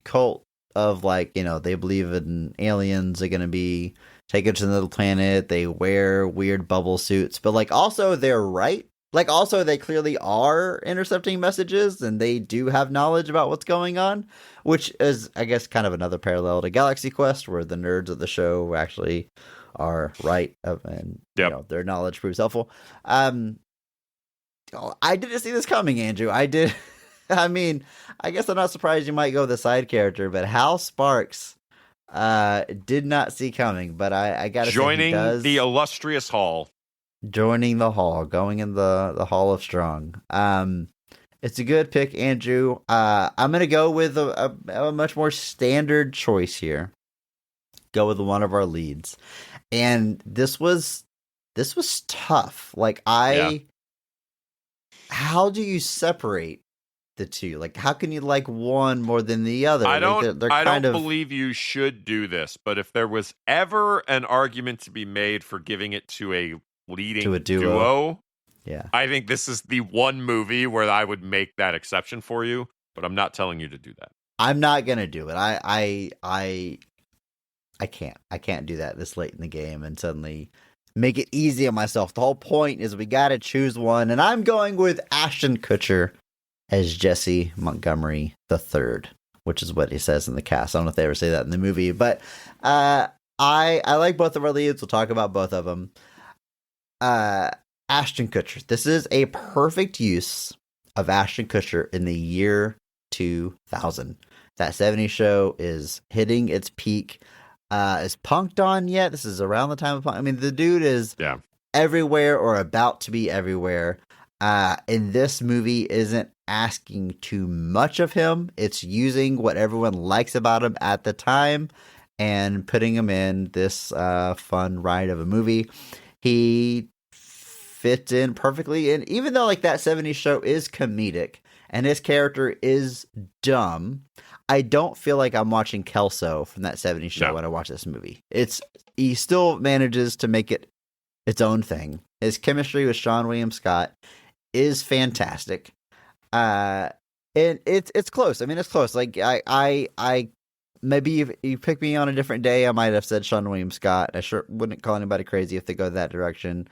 cult of like, they believe in aliens are going to be taken to another planet. They wear weird bubble suits, but like also they're right. Like, also, they clearly are intercepting messages, and they do have knowledge about what's going on, which is, I guess, kind of another parallel to Galaxy Quest, where the nerds of the show actually are right, and their knowledge proves helpful. I didn't see this coming, Andrew. I did. I mean, I guess I'm not surprised you might go with the side character, but Hal Sparks did not see coming. But I got to say, joining the illustrious hall. Joining the hall, going in the Hall of Strong. It's a good pick, Andrew. I'm going to go with a much more standard choice here. Go with one of our leads. And this was tough. Like, how do you separate the two? Like, how can you like one more than the other? I don't believe you should do this, but if there was ever an argument to be made for giving it to a leading to a duo. Yeah. I think this is the one movie where I would make that exception for you, but I'm not telling you to do that. I'm not gonna do it. I can't do that this late in the game and suddenly make it easy on myself. The whole point is we gotta choose one, and I'm going with Ashton Kutcher as Jesse Montgomery III, which is what he says in the cast. I don't know if they ever say that in the movie, but I like both of our leads. We'll talk about both of them. Ashton Kutcher. This is a perfect use of Ashton Kutcher in the year 2000. That 70s show is hitting its peak. Is Punked on yet? This is around the time of Punk. I mean, the dude is everywhere or about to be everywhere. And this movie isn't asking too much of him. It's using what everyone likes about him at the time and putting him in this fun ride of a movie. He fits in perfectly, and even though like that 70s show is comedic and his character is dumb, I don't feel like I'm watching Kelso from that 70s show when I watch this movie. He still manages to make it its own thing. His chemistry with Sean William Scott is fantastic. And it's close. I mean, it's close. Like I maybe if you pick me on a different day, I might have said Sean William Scott. I sure wouldn't call anybody crazy if they go that direction.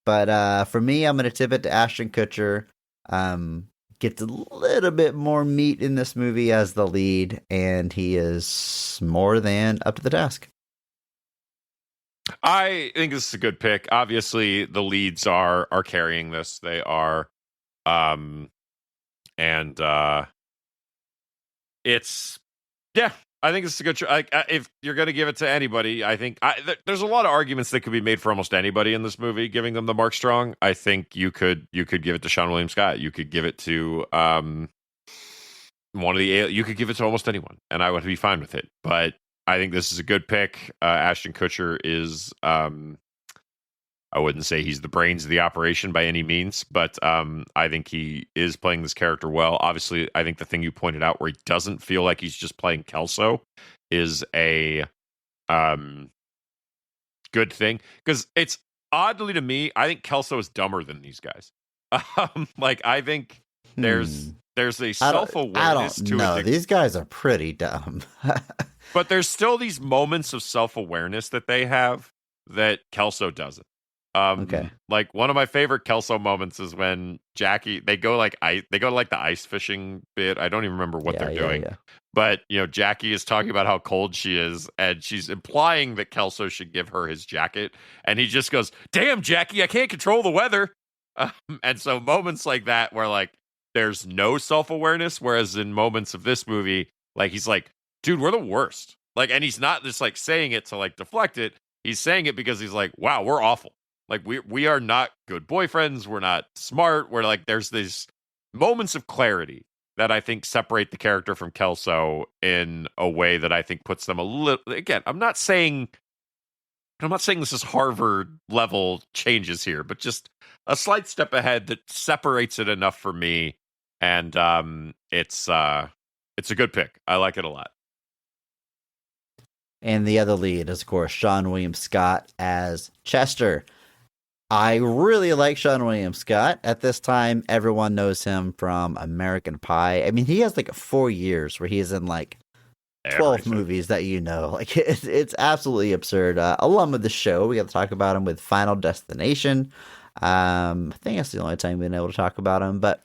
But for me, I'm going to tip it to Ashton Kutcher. Gets a little bit more meat in this movie as the lead, and he is more than up to the task. I think this is a good pick. Obviously, the leads are carrying this. They are, um, and it's yeah. I think it's a good. If you're going to give it to anybody, I think there's a lot of arguments that could be made for almost anybody in this movie, giving them the Mark Strong. I think you could give it to Sean William Scott. You could give it to one of the. You could give it to almost anyone, and I would be fine with it. But I think this is a good pick. Ashton Kutcher is. I wouldn't say he's the brains of the operation by any means, but I think he is playing this character well. Obviously, I think the thing you pointed out where he doesn't feel like he's just playing Kelso is a good thing, because it's oddly to me, I think Kelso is dumber than these guys. Like I think there's a self-awareness to no, it. these guys are pretty dumb. But there's still these moments of self-awareness that they have that Kelso doesn't. Okay. Like one of my favorite Kelso moments is when Jackie they go to like the ice fishing bit. I don't even remember what they're doing. Yeah. But Jackie is talking about how cold she is, and she's implying that Kelso should give her his jacket, and he just goes, "Damn, Jackie, I can't control the weather." And so moments like that where like there's no self-awareness, whereas in moments of this movie, like he's like, "Dude, we're the worst." Like, and he's not just like saying it to like deflect it. He's saying it because he's like, "Wow, we're awful. Like we are not good boyfriends. We're not smart. We're like there's these moments of clarity that I think separate the character from Kelso in a way that I think puts them a little. Again, I'm not saying this is Harvard level changes here, but just a slight step ahead that separates it enough for me. And it's a good pick. I like it a lot. And the other lead is, of course, Sean William Scott as Chester. I really like Sean William Scott. At this time, everyone knows him from American Pie. I mean, he has like 4 years where he is in like 12 movies that Like it's absolutely absurd. Alum of the show. We got to talk about him with Final Destination. I think that's the only time we've been able to talk about him. But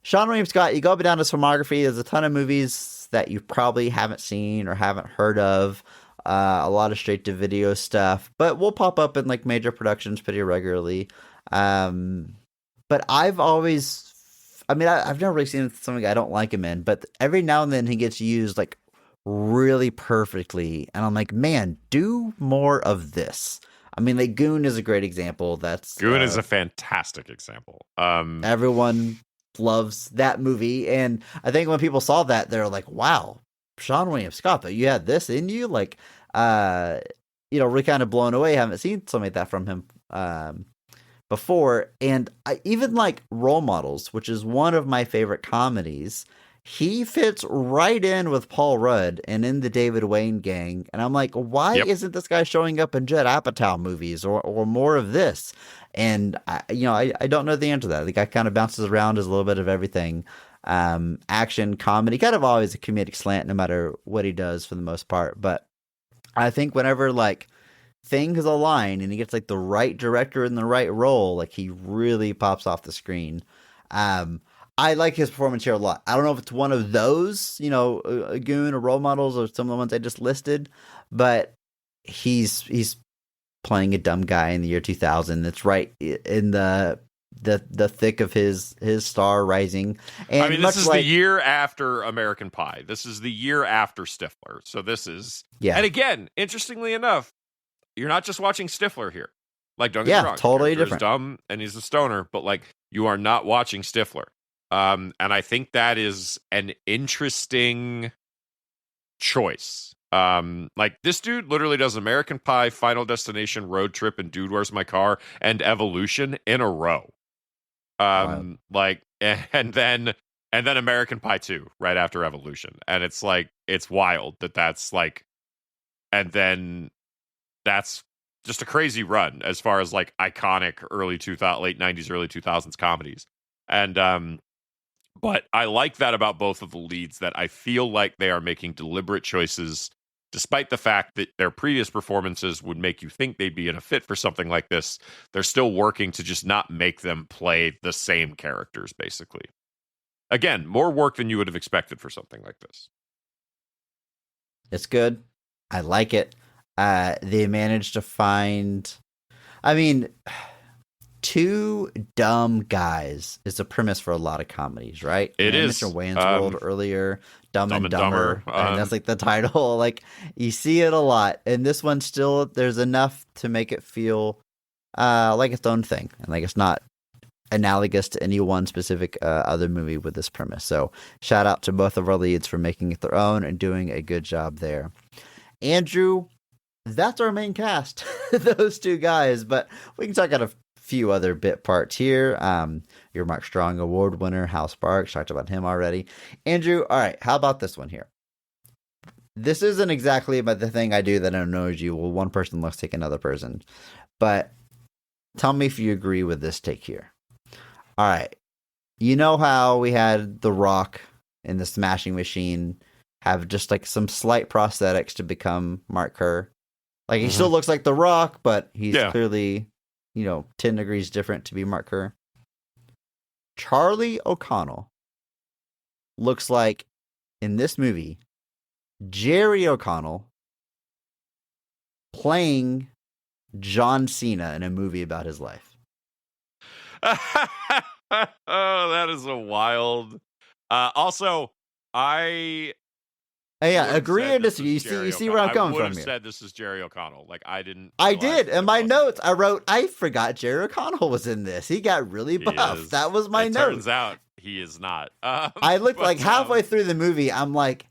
Sean William Scott, you go up and down his filmography. There's a ton of movies that you probably haven't seen or haven't heard of. A lot of straight to video stuff, but will pop up in like major productions pretty regularly. But I've never really seen something I don't like him in, but every now and then he gets used like really perfectly. And I'm like, man, do more of this. I mean, like Goon is a great example. Goon is a fantastic example. Everyone loves that movie. And I think when people saw that, they're like, wow, Sean William Scott, but you had this in you, like, really kind of blown away. I haven't seen something like that from him before. And I even like Role Models, which is one of my favorite comedies. He fits right in with Paul Rudd and in the David Wayne gang. And I'm like, why isn't this guy showing up in Judd Apatow movies or more of this? And I don't know the answer to that. The guy kind of bounces around as a little bit of everything. Action, comedy, kind of always a comedic slant no matter what he does for the most part. But I think whenever like things align and he gets like the right director in the right role, like he really pops off the screen. I like his performance here a lot. I don't know if it's one of those, Goon or Role Models or some of the ones I just listed, but he's playing a dumb guy in the year 2000 that's right in the thick of his star rising. And I mean, this is the year after American Pie. This is the year after Stifler. So this is, and again, interestingly enough, you're not just watching Stifler here. Like, don't get me wrong, totally different. He's dumb and he's a stoner, but like, you are not watching Stifler. And I think that is an interesting choice. Like this dude literally does American Pie, Final Destination, Road Trip, and Dude, Where's My Car, and Evolution in a row. Like, and then American Pie 2 right after Evolution. And it's like, it's wild that's like, and then that's just a crazy run as far as like iconic late 90s, early 2000s comedies. And, but I like that about both of the leads, that I feel like they are making deliberate choices, despite the fact that their previous performances would make you think they'd be in a fit for something like this. They're still working to just not make them play the same characters, basically. Again, more work than you would have expected for something like this. It's good. I like it. They managed to find. I mean, two dumb guys is the premise for a lot of comedies, right? It I is. mentioned Wayne's World earlier, Dumb and Dumber, and that's like the title. Like you see it a lot, and this one still there's enough to make it feel like its own thing, and like it's not analogous to any one specific other movie with this premise. So shout out to both of our leads for making it their own and doing a good job there. Andrew, that's our main cast, those two guys, but we can talk about a few other bit parts here. Your Mark Strong Award winner, Hal Sparks, talked about him already. Andrew, all right, how about this one here? This isn't exactly about the thing I do that annoys you. Well, one person looks take another person, but tell me if you agree with this take here. All right. You know how we had The Rock in the Smashing Machine have just like some slight prosthetics to become Mark Kerr? Like he still looks like The Rock, but he's clearly, 10 degrees different to be Mark Kerr. Charlie O'Connell looks like, in this movie, Jerry O'Connell playing John Cena in a movie about his life. Oh, that is a wild. Also, I agree or disagree. You see where I'm coming from here. I would have said this is Jerry O'Connell. Like I didn't. I did in my notes. I wrote, I forgot Jerry O'Connell was in this. He got really buff. That was my note. Turns out he is not. I looked like halfway through the movie. I'm like,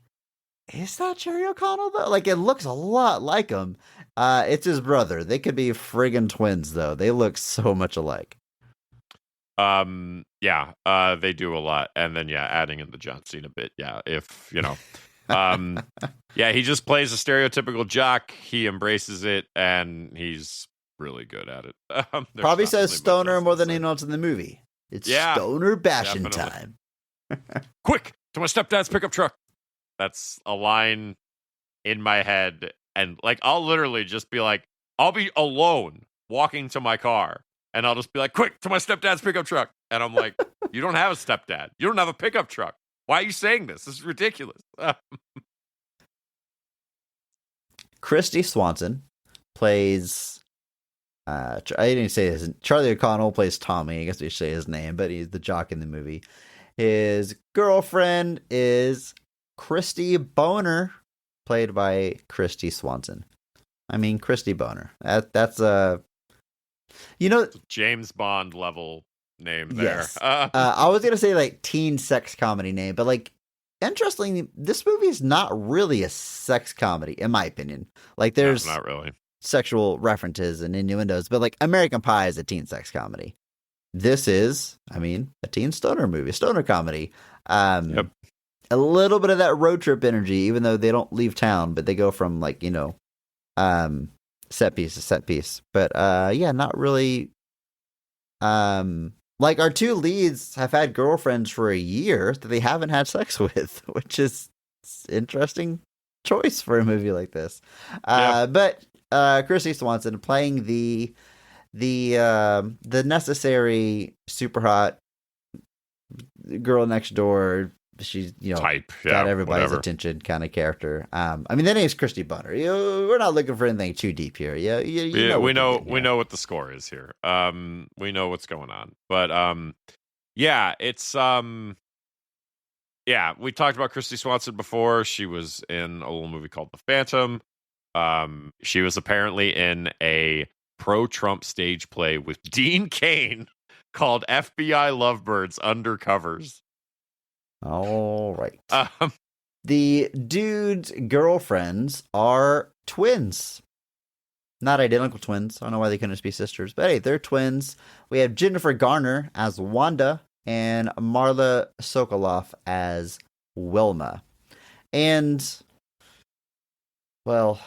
is that Jerry O'Connell though? Like it looks a lot like him. It's his brother. They could be friggin' twins though. They look so much alike. They do a lot, and then adding in the John Cena bit, if he just plays a stereotypical jock. He embraces it, and he's really good at it. Probably says stoner more than anyone else in the movie. It's stoner bashing time. Quick to my stepdad's pickup truck. That's a line in my head, and like I'll literally just be like, I'll be alone walking to my car. And I'll just be like, quick, to my stepdad's pickup truck. And I'm like, you don't have a stepdad. You don't have a pickup truck. Why are you saying this? This is ridiculous. Christy Swanson plays, I didn't say his, Charlie O'Connell plays Tommy. I guess we should say his name, but he's the jock in the movie. His girlfriend is Christy Boner, played by Christy Swanson. I mean, Christy Boner. That's a... James Bond level name there. Yes. I was gonna say like teen sex comedy name, but like interestingly, this movie is not really a sex comedy, in my opinion. Like there's not really sexual references and innuendos, but like American Pie is a teen sex comedy. This is, a teen stoner movie, a stoner comedy. A little bit of that road trip energy, even though they don't leave town, but they go from like set piece to set piece, but not really. Like our two leads have had girlfriends for a year that they haven't had sex with, which is interesting choice for a movie like this. But Christy Swanson playing the necessary super hot girl next door. She's type, got everybody's attention kind of character. The name is Christy Boner. We're not looking for anything too deep here. We know what the score is here. We know what's going on. But it's we talked about Christy Swanson before. She was in a little movie called The Phantom. She was apparently in a pro-Trump stage play with Dean Cain called FBI Lovebirds Undercovers. All right. The dude's girlfriends are twins. Not identical twins. I don't know why they couldn't just be sisters. But hey, they're twins. We have Jennifer Garner as Wanda and Marla Sokoloff as Wilma. And, well,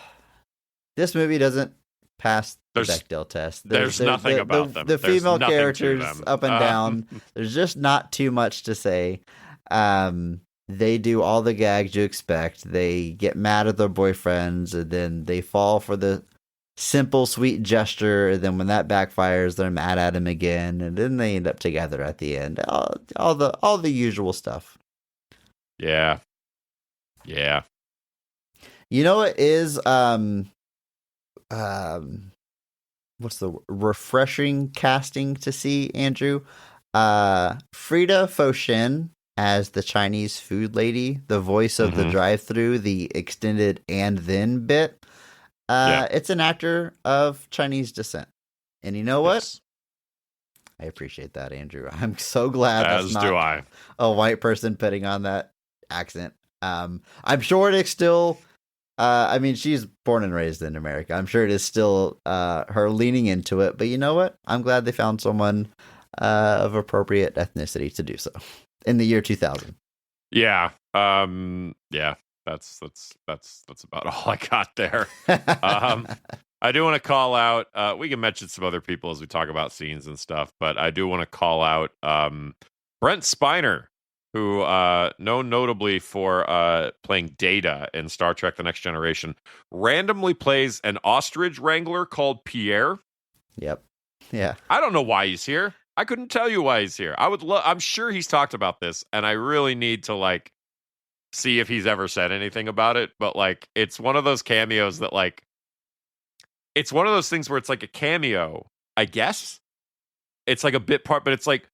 this movie doesn't pass the Bechdel test. There's nothing about them. The female characters up and down. There's just not too much to say. They do all the gags you expect. They get mad at their boyfriends, and then they fall for the simple, sweet gesture. And then when that backfires, they're mad at him again, and then they end up together at the end. All the usual stuff. Yeah. You know what is um what's the refreshing casting to see, Andrew. Frida Foshin as the Chinese food lady, the voice of the Mhm. drive-through, the extended and then bit. Yeah. It's an actor of Chinese descent. And you know what? Yes. I appreciate that, Andrew. I'm so glad that's As do not I. a white person putting on that accent. I'm sure it's still I mean, she's born and raised in America. I'm sure it is still her leaning into it, but you know what? I'm glad they found someone of appropriate ethnicity to do so in the year 2000. Yeah. Yeah. That's about all I got there. I do want to call out. We can mention some other people as we talk about scenes and stuff, but I do want to call out Brent Spiner, who known notably for playing Data in Star Trek: The Next Generation, randomly plays an ostrich wrangler called Pierre. Yep. Yeah. I don't know why he's here. I couldn't tell you why he's here. I'm sure he's talked about this, and I really need to like see if he's ever said anything about it. But like, it's one of those cameos that like, it's one of those things where it's like a cameo. I guess it's like a bit part, but it's like,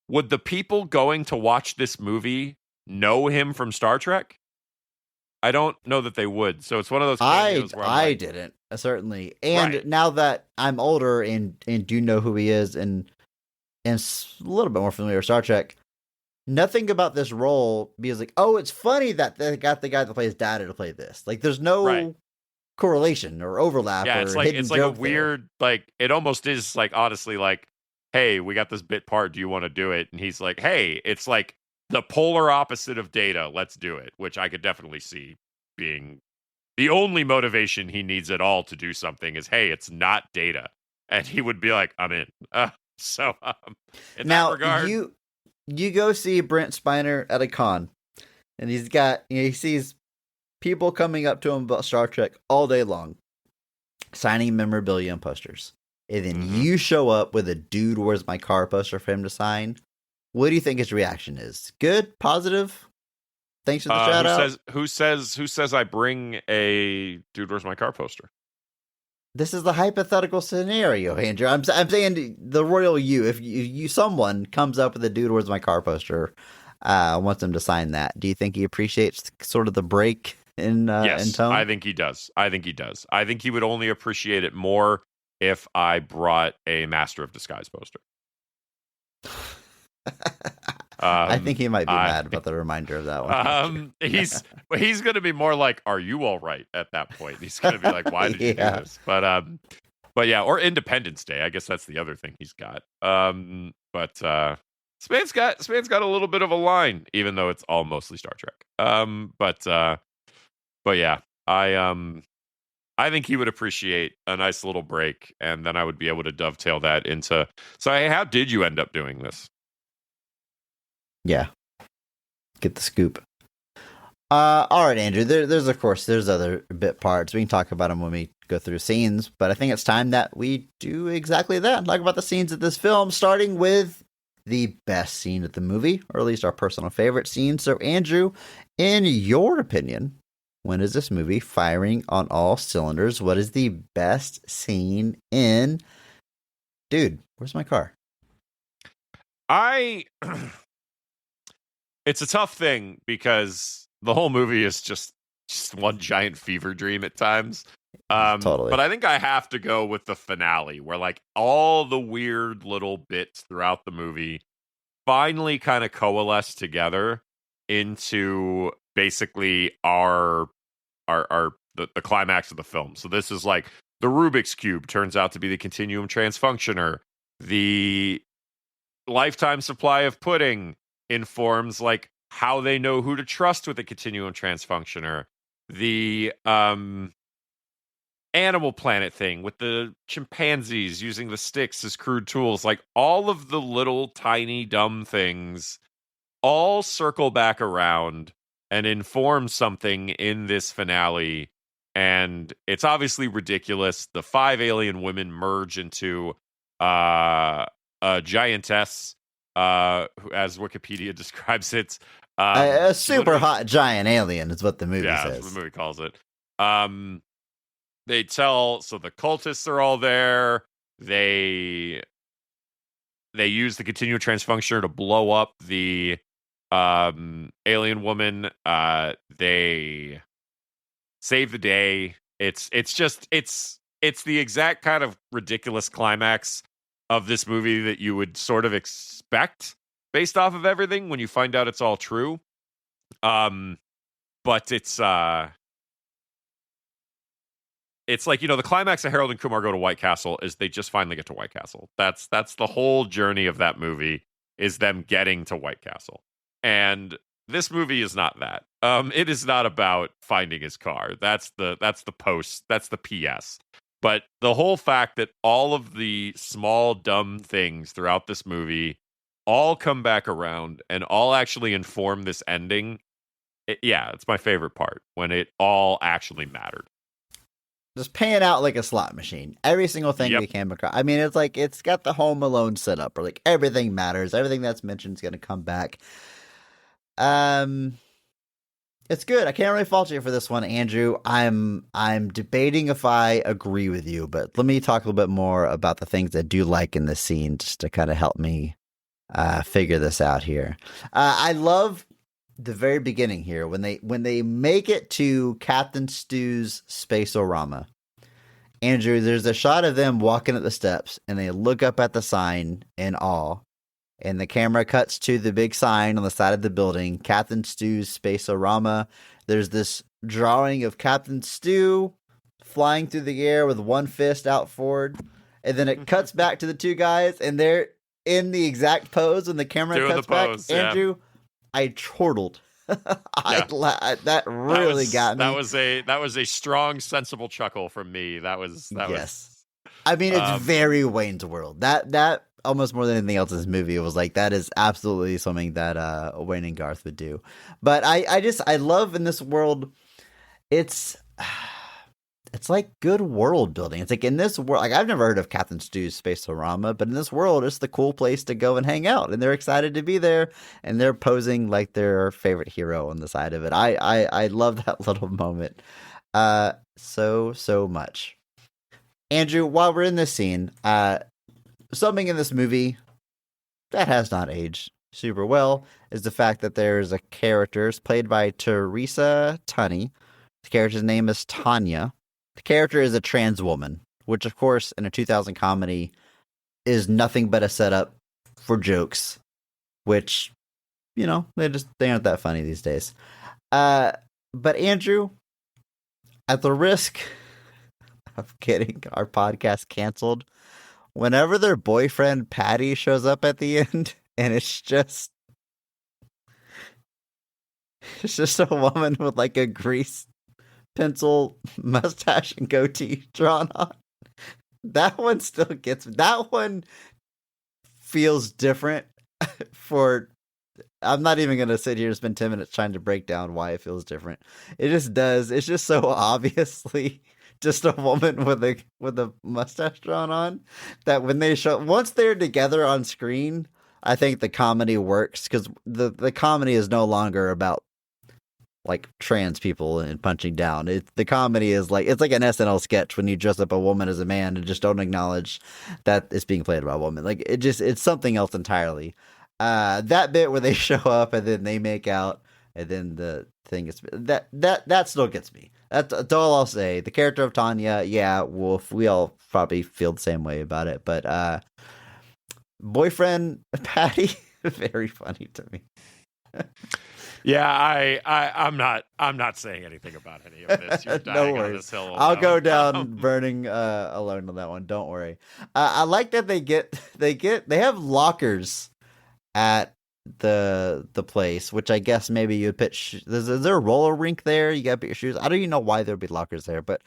would the people going to watch this movie know him from Star Trek? I don't know that they would. So it's one of those cameos where I'm I like, didn't certainly, and Right. now that I'm older and do know who he is and a little bit more familiar with Star Trek, nothing about this role because like, oh, it's funny that they got the guy that plays Data to play this. Like, there's no Right. correlation or overlap Yeah, or it's like hidden it's like a joke there. weird, like it almost is like honestly like, hey, we got this bit part. Do you want to do it? And he's like, hey, it's like the polar opposite of Data. Let's do it. Which I could definitely see being the only motivation he needs at all to do something is, hey, it's not Data, and he would be like, I'm in. So in that Now regard, you go see Brent Spiner at a con, and he's got he sees people coming up to him about Star Trek all day long, signing memorabilia and posters, and then Mhm. you show up with a "Dude, Where's My Car" poster for him to sign. What do you think his reaction is? Good, positive? Thanks for the shout out. who says I bring a Dude, Where's My Car poster? This is the hypothetical scenario, Andrew. I'm saying the royal you. If you someone comes up with a "Dude, Where's My Car" poster, wants him to sign that. Do you think he appreciates sort of the break in Yes, tone? I think he does. I think he does. I think he would only appreciate it more if I brought a Master of Disguise poster. I think he might be I- mad about the reminder of that one. He's going to be more like, "Are you all right?" At that point, he's going to be like, "Why did you do Yeah. this?" But yeah, or Independence Day. I guess that's the other thing he's got. Spain's got a little bit of a line, even though it's all mostly Star Trek. But yeah, I think he would appreciate a nice little break, and then I would be able to dovetail that into. So, hey, how did you end up doing this? Yeah. Get the scoop. All right, Andrew. There's of course there's other bit parts. We can talk about them when we go through scenes, but I think it's time that we do exactly that. Talk about the scenes of this film, starting with the best scene of the movie, or at least our personal favorite scene. So, Andrew, in your opinion, when is this movie firing on all cylinders? What is the best scene in Dude, Where's My Car? It's a tough thing because the whole movie is just one giant fever dream at times. Totally. But I think I have to go with the finale, where like all the weird little bits throughout the movie finally kind of coalesce together into basically the climax of the film. So this is like the Rubik's Cube turns out to be the continuum transfunctioner. The lifetime supply of pudding informs like how they know who to trust with a continuum transfunctioner. The Animal Planet thing with the chimpanzees using the sticks as crude tools, like all of the little tiny dumb things all circle back around and inform something in this finale. And it's obviously ridiculous. The 5 alien women merge into a giantess, as Wikipedia describes it. A super hot giant alien is what the movie yeah, says. that's what the movie calls it. they tell, so the cultists are all there. They use the continuum transfunctioner to blow up the alien woman. They save the day. It's the exact kind of ridiculous climax of this movie that you would sort of expect based off of everything when you find out it's all true. But it's like, the climax of Harold and Kumar Go to White Castle is they just finally get to White Castle. That's the whole journey of that movie, is them getting to White Castle. And this movie is not that. It is not about finding his car. That's the post. That's the PS. But the whole fact that all of the small dumb things throughout this movie all come back around and all actually inform this ending. It's my favorite part, when it all actually mattered. Just paying out like a slot machine. Every single thing they came across. I mean, it's like, it's got the Home Alone setup, where like everything matters. Everything that's mentioned is going to come back. It's good. I can't really fault you for this one, Andrew. I'm debating if I agree with you, but let me talk a little bit more about the things I do like in this scene, just to kind of help me figure this out here. I love the very beginning here when they make it to Captain Stew's Space-O-Rama. Andrew, there's a shot of them walking up the steps, and they look up at the sign in awe. And the camera cuts to the big sign on the side of the building, Captain Stew's Space-O-Rama. There's this drawing of Captain Stew flying through the air with one fist out forward. And then it cuts back to the two guys, and they're in the exact pose when the camera cuts back. Andrew, I chortled. That really got me. That was a strong, sensible chuckle from me. That was. I mean, it's very Wayne's World. That almost more than anything else in this movie, it was like, that is absolutely something that Wayne and Garth would do. But I love in this world, it's like good world building. It's like, in this world, like, I've never heard of Captain Stew's Space-O-Rama, but in this world, it's the cool place to go and hang out, and they're excited to be there, and they're posing like their favorite hero on the side of it. I love that little moment so much. Andrew, while we're in this scene, something in this movie that has not aged super well is the fact that there's a character played by Teresa Tunney. The character's name is Tanya. The character is a trans woman, which, of course, in a 2000 comedy is nothing but a setup for jokes, which, they aren't that funny these days. But Andrew, at the risk of getting our podcast canceled, whenever their boyfriend Patty shows up at the end, and it's just a woman with like a grease pencil mustache and goatee drawn on, that one still gets me. That one feels different. I'm not even gonna sit here and spend 10 minutes trying to break down why it feels different. It just does. It's just so obviously just a woman with a mustache drawn on, that when they once they're together on screen, I think the comedy works, because the comedy is no longer about like trans people and punching down. The comedy is like, it's like an SNL sketch when you dress up a woman as a man and just don't acknowledge that it's being played by a woman. Like, it's something else entirely. That bit where they show up and then they make out, and then the thing is that still gets me. That's all I'll say. The character of Tanya, Wolf, we all probably feel the same way about it. But boyfriend Patty, very funny to me. I'm not saying anything about any of this. You're dying on this hill alone. I'll go down burning alone on that one. Don't worry. I like that they have lockers at the place, which I guess maybe you'd put is there a roller rink there? You gotta put your shoes. I don't even know why there'd be lockers there, but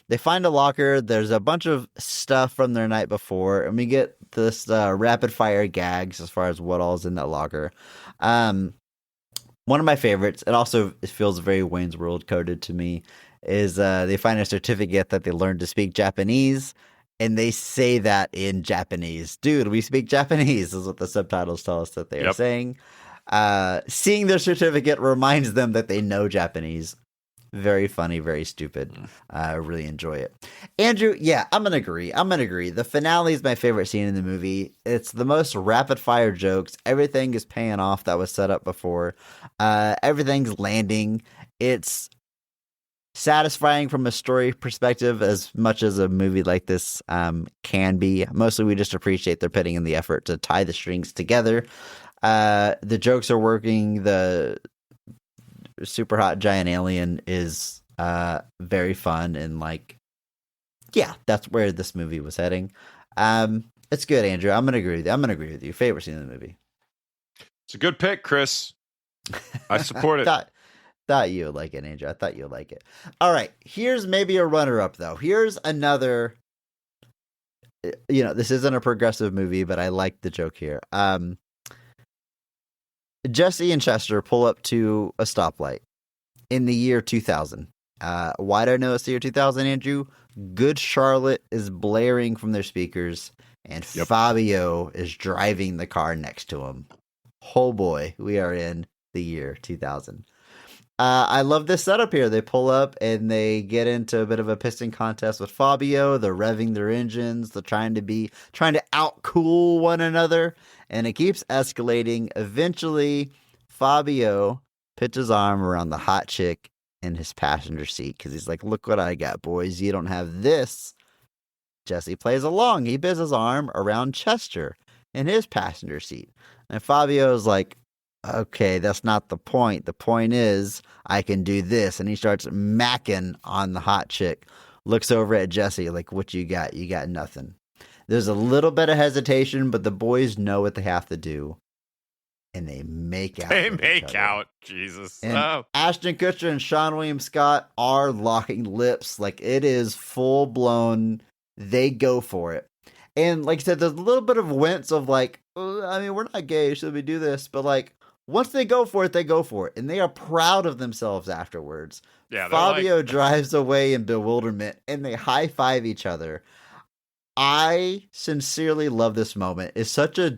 they find a locker. There's a bunch of stuff from their night before, and we get this rapid fire gags as far as what all is in that locker. One of my favorites, it feels very Wayne's World coded to me, is they find a certificate that they learned to speak Japanese, and they say that in Japanese. Dude, we speak Japanese, is what the subtitles tell us that they are saying. Seeing their certificate reminds them that they know Japanese. Very funny, very stupid. I really enjoy it. Andrew, yeah, I'm gonna agree. The finale is my favorite scene in the movie. It's the most rapid fire jokes. Everything is paying off that was set up before. Everything's landing. It's satisfying from a story perspective as much as a movie like this can be. Mostly we just appreciate they're putting in the effort to tie the strings together. The jokes are working. The super hot giant alien is very fun, and like, yeah, that's where this movie was heading. It's good, Andrew. I'm gonna agree with you. Favorite scene in the movie. It's a good pick, Chris. I support it. Thought you would like it, Andrew. I thought you would like it. All right, here's maybe a runner-up, though. Here's another. This isn't a progressive movie, but I like the joke here. Jesse and Chester pull up to a stoplight in the year 2000. Why do I know it's the year 2000, Andrew? Good Charlotte is blaring from their speakers, and Fabio is driving the car next to him. Oh boy, we are in the year 2000. I love this setup here. They pull up and they get into a bit of a piston contest with Fabio. They're revving their engines. They're trying to outcool one another, and it keeps escalating. Eventually, Fabio puts his arm around the hot chick in his passenger seat because he's like, "Look what I got, boys. You don't have this." Jesse plays along. He puts his arm around Chester in his passenger seat, and Fabio's like, "Okay, that's not the point. The point is I can do this." And he starts macking on the hot chick. Looks over at Jesse like, "What you got? You got nothing." There's a little bit of hesitation, but the boys know what they have to do. And they make out. They make out. Jesus. And Ashton Kutcher and Sean William Scott are locking lips. Like, it is full blown. They go for it. And like I said, there's a little bit of wince of like, we're not gay. Should we do this? But like, once they go for it, they go for it. And they are proud of themselves afterwards. Yeah, Fabio drives away in bewilderment and they high five each other. I sincerely love this moment. It's such a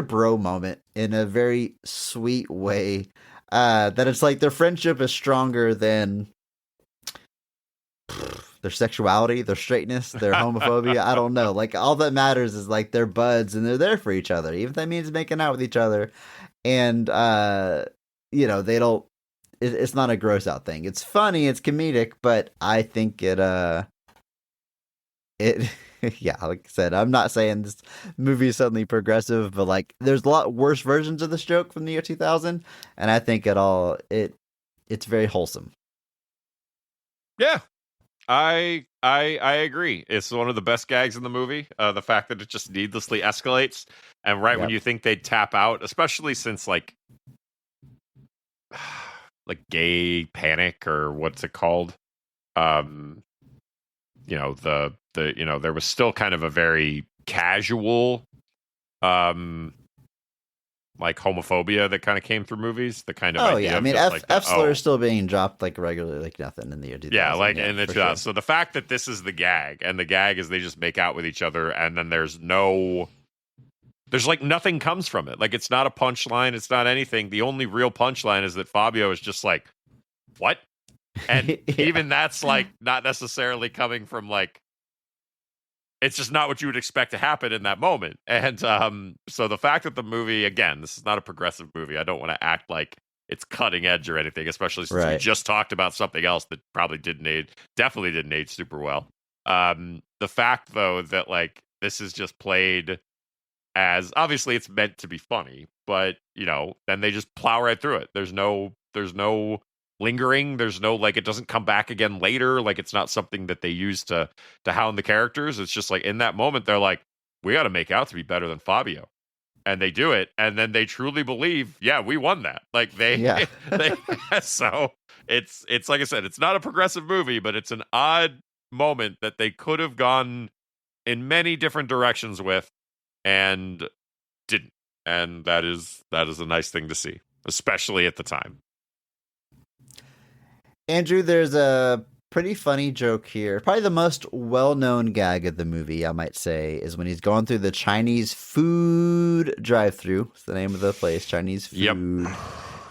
bro moment in a very sweet way. That it's like their friendship is stronger than their sexuality, their straightness, their homophobia. I don't know. Like, all that matters is like they're buds and they're there for each other, even if that means making out with each other. And they don't. It's not a gross out thing. It's funny. It's comedic, but I think it. Yeah, like I said, I'm not saying this movie is suddenly progressive, but like there's a lot worse versions of this joke from the year 2000, and I think it's very wholesome. Yeah, I agree. It's one of the best gags in the movie. The fact that it just needlessly escalates, and when you think they'd tap out, especially since like gay panic or what's it called? There was still kind of a very casual like homophobia that kind of came through movies. The kind of idea F slur is still being dropped like regularly, like nothing in the year 2000. Yeah, in the 2000. Sure. So the fact that this is the gag, and the gag is they just make out with each other, and then there's like nothing comes from it. Like, it's not a punchline, it's not anything. The only real punchline is that Fabio is just like, "What?" And even that's like not necessarily coming from like, it's just not what you would expect to happen in that moment. And so the fact that the movie, again, this is not a progressive movie. I don't want to act like it's cutting edge or anything, especially since we just talked about something else that definitely didn't age super well. The fact though that like this is just played as, obviously it's meant to be funny, but then they just plow right through it. There's no lingering. There's no like, it doesn't come back again later. Like, it's not something that they use to hound the characters. It's just like in that moment they're like, we got to make out to be better than Fabio, and they do it, and then they truly believe, yeah, we won that. Like they so it's like I said, it's not a progressive movie, but it's an odd moment that they could have gone in many different directions with and didn't, and that is a nice thing to see, especially at the time. Andrew, there's a pretty funny joke here. Probably the most well-known gag of the movie, I might say, is when he's going through the Chinese food drive-thru. It's the name of the place, Chinese food. Yep.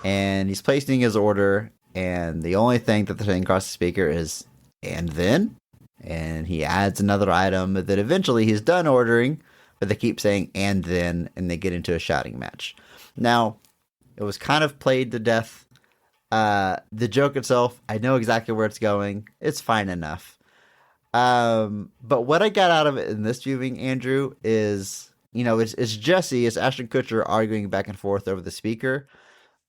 And he's placing his order, and the only thing that they're saying across the speaker is, and then? And he adds another item that eventually he's done ordering, but they keep saying, and then, and they get into a shouting match. Now, it was kind of played to death. The joke itself, I know exactly where it's going. It's fine enough. But what I got out of it in this viewing, Andrew, is, it's Jesse, it's Ashton Kutcher arguing back and forth over the speaker.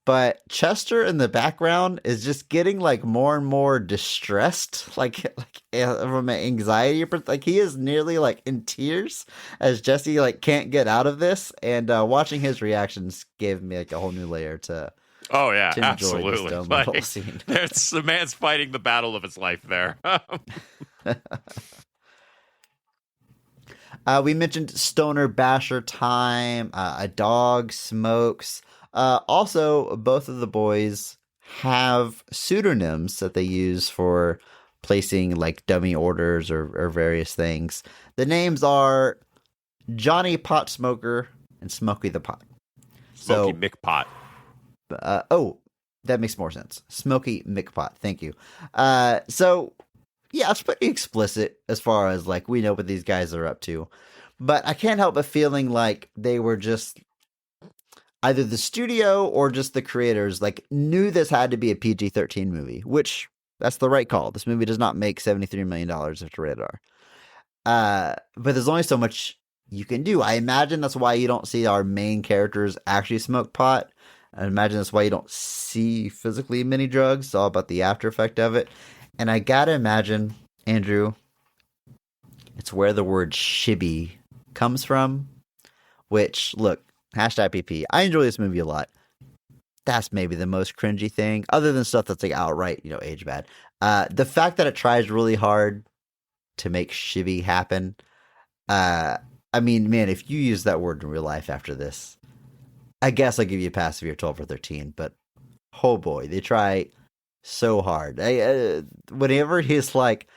But Chester in the background is just getting like more and more distressed, like from an anxiety. Like he is nearly like in tears as Jesse like can't get out of this. And watching his reactions gave me like a whole new layer to Oh yeah, enjoy absolutely. this dumb little Like, scene. there's the man's fighting the battle of his life there. We mentioned Stoner Basher time. A dog smokes. Also, both of the boys have pseudonyms that they use for placing like dummy orders or various things. The names are Johnny Pot Smoker and Smokey the Pot. Smokey McPot. That makes more sense. Smokey McPot. Thank you. So yeah, it's pretty explicit as far as like we know what these guys are up to. But I can't help but feeling like they were just either the studio or just the creators like knew this had to be a PG-13 movie, which that's the right call. This movie does not make $73 million if it's rated R. But there's only so much you can do. I imagine that's why you don't see our main characters actually smoke pot. I imagine that's why you don't see physically many drugs. It's all about the after effect of it. And I gotta imagine, Andrew, it's where the word shibby comes from, which, look, hashtag PP. I enjoy this movie a lot. That's maybe the most cringy thing, other than stuff that's like outright, age bad. The fact that it tries really hard to make shibby happen. I mean, man, if you use that word in real life after this, I guess I'll give you a pass if you're 12 or 13, but oh boy, they try so hard. Whenever he's like,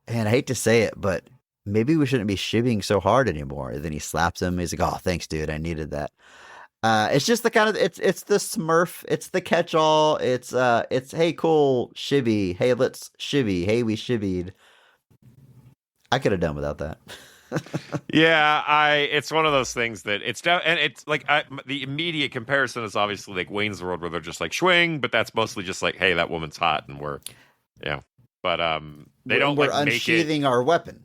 man, I hate to say it, but maybe we shouldn't be shibbying so hard anymore. And then he slaps him. He's like, oh, thanks, dude. I needed that. It's just the kind of, it's the Smurf. It's the catch-all. It's, hey, cool, shibby. Hey, let's shibby. Hey, we shibbied. I could have done without that. Yeah, it's one of those things that it's down, and it's like the immediate comparison is obviously like Wayne's World, where they're just like swing, but that's mostly just like, hey, that woman's hot, and we're, but they don't we're like unsheathing make it our weapon.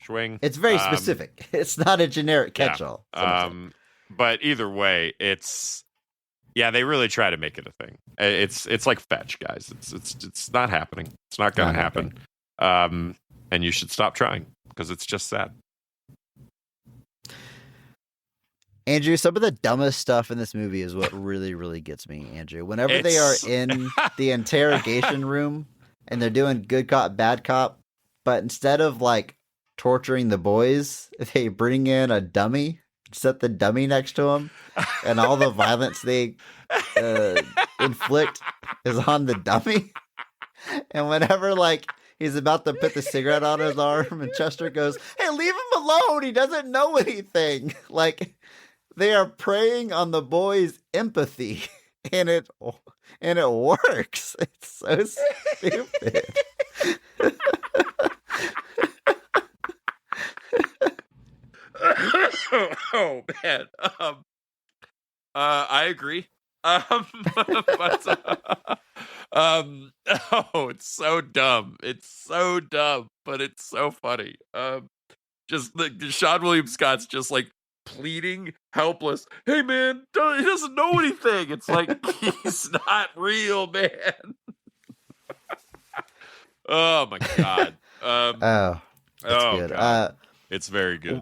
Swing. It's very specific. It's not a generic catch-all. But either way, they really try to make it a thing. It's like fetch, guys. It's not happening. It's not going to happen. And you should stop trying because it's just sad. Andrew, some of the dumbest stuff in this movie is what really, really gets me, Andrew. Whenever they are in the interrogation room and they're doing good cop, bad cop, but instead of like torturing the boys, they bring in a dummy, set the dummy next to him, and all the violence they inflict is on the dummy. And whenever like he's about to put the cigarette on his arm and Chester goes, hey, leave him alone. He doesn't know anything. Like they are preying on the boy's empathy and it works. It's so stupid. Oh man. I agree. But it's so dumb. It's so dumb, but it's so funny. Just the Sean William Scott's just like pleading, helpless. Hey man, he doesn't know anything. It's like he's not real, man. Oh my god. That's good. God. It's very good.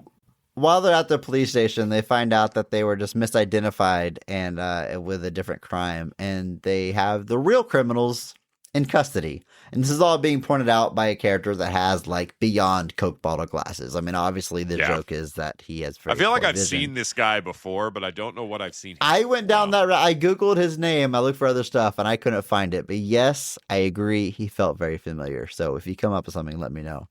While they're at the police station, they find out that they were just misidentified and with a different crime, and they have the real criminals in custody. And this is all being pointed out by a character that has like beyond Coke bottle glasses. I mean, obviously the joke is that he has. I feel like I've vision. seen this guy before, but I don't know what I've seen. I went down that route. I googled his name. I looked for other stuff, and I couldn't find it. But yes, I agree. He felt very familiar. So if you come up with something, let me know.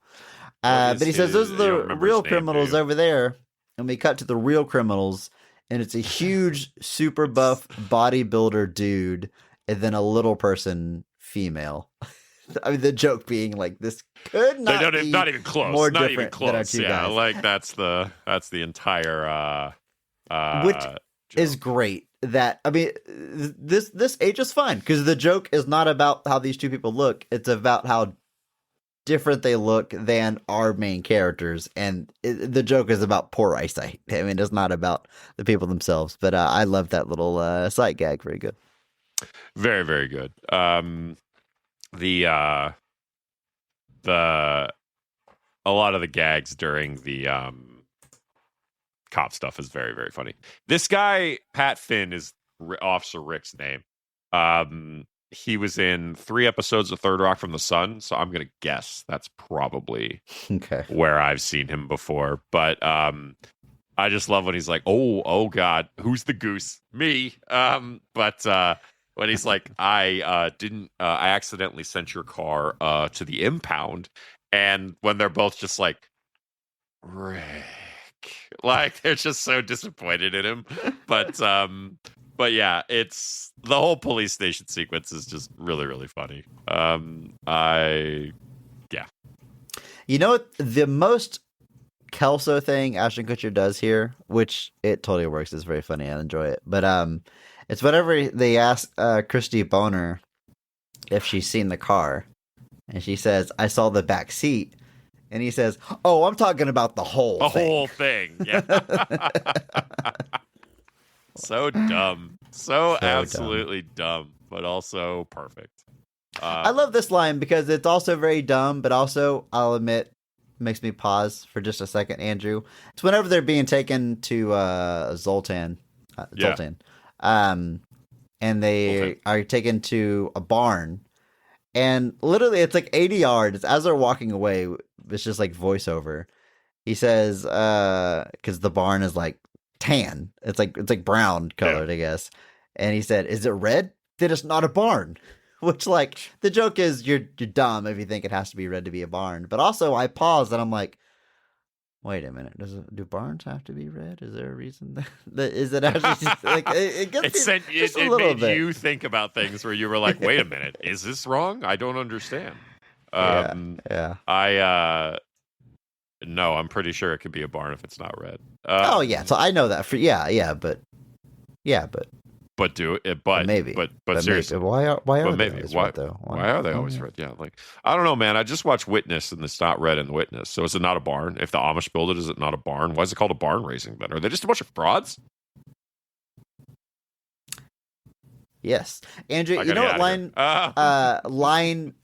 But he says those are the real criminals over there. And we cut to the real criminals, and it's a huge, super buff bodybuilder dude and then a little person female. I mean, the joke being like, this could They not don't be not even close. more Not even different than our close. two Yeah, guys. like that's the entire Which is joke. great. That, I mean, this age is fine because the joke is not about how these two people look. It's about how different they look than our main characters, and the joke is about poor eyesight. I mean, it's not about the people themselves. But I love that little sight gag. Very good. Very, very good. The a lot of the gags during the cop stuff is very, very funny. This guy, Pat Finn, is Officer Rick's name. He was in 3 episodes of Third Rock from the Sun, so I'm gonna guess that's probably Okay. where I've seen him before. But I just love when he's like, "Oh God, who's the goose? Me." But when he's like, "I accidentally sent your car to the impound," and when they're both just like, "Rick," like they're just so disappointed in him. But yeah, it's the whole police station sequence is just really, really funny. You know what? The most Kelso thing Ashton Kutcher does here, which it totally works, is very funny. I enjoy it. But it's whenever they ask Christy Boner if she's seen the car, and she says, "I saw the back seat," and he says, "Oh, I'm talking about the whole thing." whole thing. Yeah. So dumb. So absolutely dumb, but also perfect. I love this line because it's also very dumb, but also, I'll admit, makes me pause for just a second, Andrew. It's whenever they're being taken to Zoltan. Zoltan. And they are taken to a barn. And literally, it's like 80 yards. As they're walking away, it's just like voiceover. He says, because the barn is like tan. It's like brown colored, I guess. And he said, "Is it red? Then it's not a barn." Which, like, the joke is you're dumb if you think it has to be red to be a barn. But also, I paused and I'm like, wait a minute. Do barns have to be red? Is there a reason that is it actually just, like it gets It made you think about things where you were like, wait a minute, is this wrong? I don't understand. Yeah. No, I'm pretty sure it could be a barn if it's not red. Oh yeah, so I know that for but do it, but maybe, but seriously, maybe. Why are they maybe always why red, though? why are they always red? Yeah, like I don't know, man. I just watched Witness and it's not red in Witness, so is it not a barn? If the Amish build it, is it not a barn? Why is it called a barn raising then? Are they just a bunch of frauds? Yes, Andrew. You know what line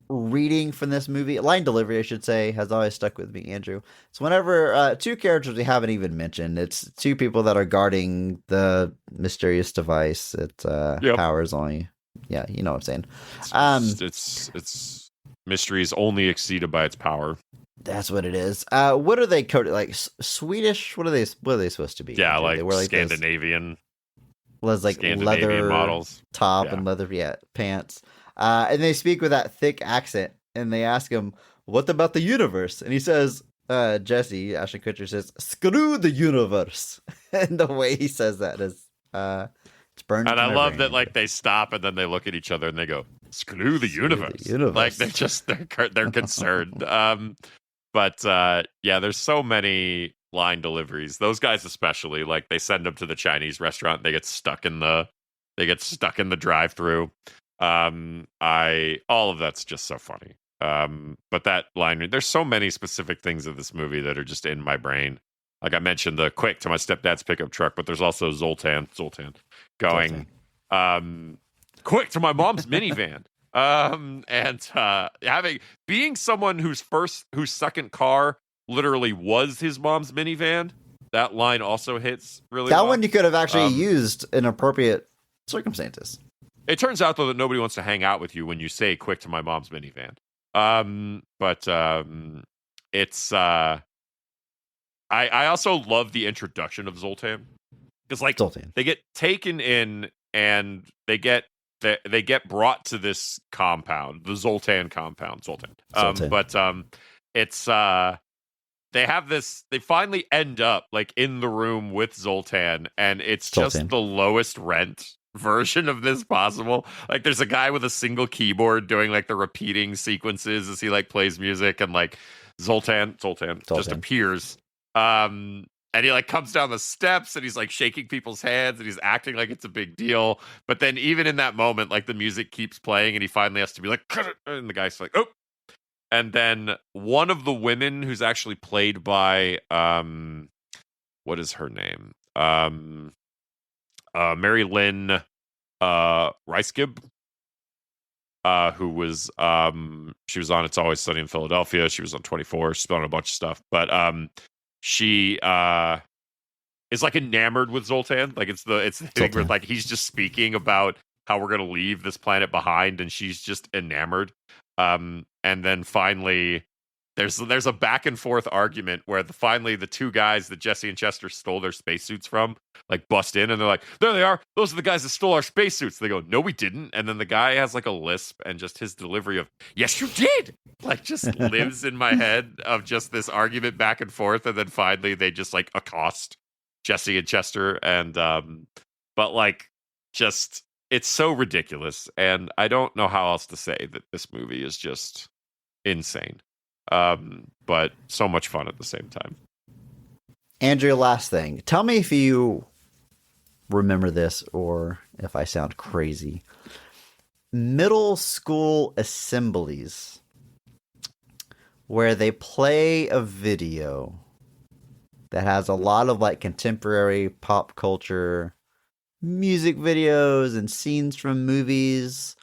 reading from this movie, line delivery, I should say, has always stuck with me, Andrew. It's whenever 2 characters we haven't even mentioned. It's 2 people that are guarding the mysterious device. It powers only. Yeah, you know what I'm saying. It's mysteries only exceeded by its power. That's what it is. What are they coded like? Swedish? What are they supposed to be? Yeah, Andrew? like, they were Scandinavian. Was like Scandinavian leather models. top and leather pants. And they speak with that thick accent, and they ask him, "What about the universe?" And he says, Jesse, Ashton Kutcher says, "Screw the universe." And the way he says that is, it's burned. And into I my love brain. that, like, they stop and then they look at each other and they go, "Screw the universe." Like they're concerned. But yeah, there's so many line deliveries. Those guys especially, like, they send them to the Chinese restaurant. They get stuck in the drive-through. All of that's just so funny. But that line, there's so many specific things of this movie that are just in my brain. Like I mentioned, the quick to my stepdad's pickup truck, but there's also Zoltan going, quick to my mom's minivan. And being someone whose second car literally was his mom's minivan, that line also hits really that well. one you could have actually used in appropriate circumstances. It turns out, though, that nobody wants to hang out with you when you say "quick to my mom's minivan." It's I also love the introduction of Zoltan, because like Zoltan. they get taken in and they get brought to this compound, the Zoltan compound. Zoltan. It's they finally end up like in the room with Zoltan, and it's just the lowest rent version of this possible. Like there's a guy with a single keyboard doing like the repeating sequences as he like plays music, and like Zoltan just appears. And he like comes down the steps and he's like shaking people's hands and he's acting like it's a big deal. But then even in that moment, like the music keeps playing and he finally has to be like, cut it. And the guy's like, oh. And then one of the women who's actually played by what is her name? Mary Lynn Ricegibb, who was she was on It's Always Sunny in Philadelphia. She was on 24. She's been on a bunch of stuff. But she is like enamored with Zoltan. Like it's the thing where like he's just speaking about how we're gonna leave this planet behind, and she's just enamored. And then finally there's a back and forth argument where finally the two guys that Jesse and Chester stole their spacesuits from like bust in, and they're like, there they are, those are the guys that stole our spacesuits. They go, no we didn't. And then the guy has like a lisp, and just his delivery of yes you did like just lives in my head of just this argument back and forth. And then finally they just like accost Jesse and Chester, and but like just it's so ridiculous, and I don't know how else to say that this movie is just insane. But so much fun at the same time. Andrew, last thing. Tell me if you remember this or if I sound crazy. Middle school assemblies where they play a video that has a lot of like contemporary pop culture music videos and scenes from movies,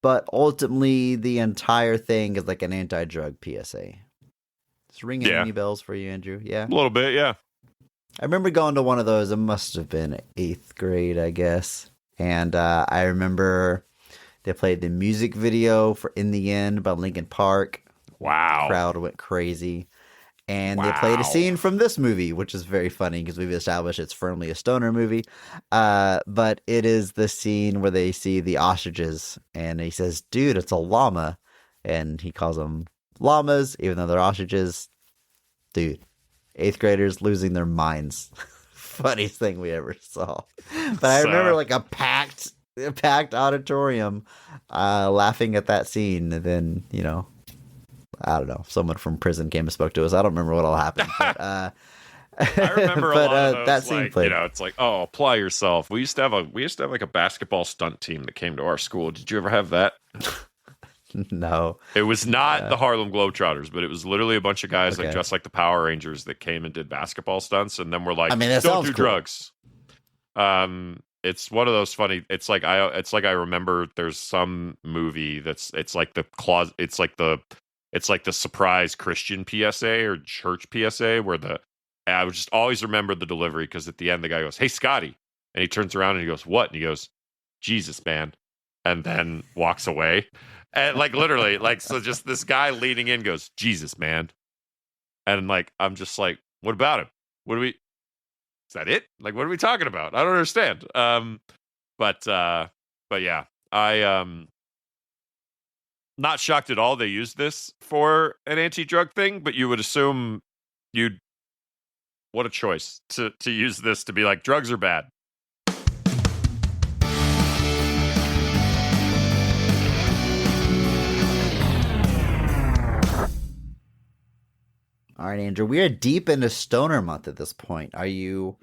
but ultimately the entire thing is like an anti-drug PSA. It's ringing any bells for you, Andrew? Yeah, a little bit. Yeah, I remember going to one of those. It must have been 8th grade, I guess. And I remember they played the music video for "In the End" by Linkin Park. Wow, the crowd went crazy. And they played a scene from this movie, which is very funny because we've established it's firmly a stoner movie. But it is the scene where they see the ostriches, and he says, dude, it's a llama. And he calls them llamas, even though they're ostriches. Dude, 8th graders losing their minds. Funniest thing we ever saw. But I remember like a packed auditorium laughing at that scene. And then, you know, I don't know. Someone from prison came and spoke to us. I don't remember what all happened. But, I remember a lot of those, that scene like, played. you know, it's like, oh, apply yourself. We used to have like a basketball stunt team that came to our school. Did you ever have that? No. It was not the Harlem Globetrotters, but it was literally a bunch of guys like dressed like the Power Rangers that came and did basketball stunts, and then we're like, don't do drugs. It's one of those funny. It's like I remember there's some movie it's like the surprise Christian PSA or church PSA where I would just always remember the delivery, because at the end the guy goes, hey Scotty, and he turns around and he goes, what? And he goes, Jesus man, and then walks away. And like literally, like, so just this guy leaning in goes, Jesus man. And like I'm just like, what about him? Is that it? Like, what are we talking about? I don't understand. But yeah, not shocked at all they used this for an anti-drug thing, but you would assume what a choice to use this to be like, drugs are bad. All right, Andrew, we are deep into Stoner Month at this point. Are you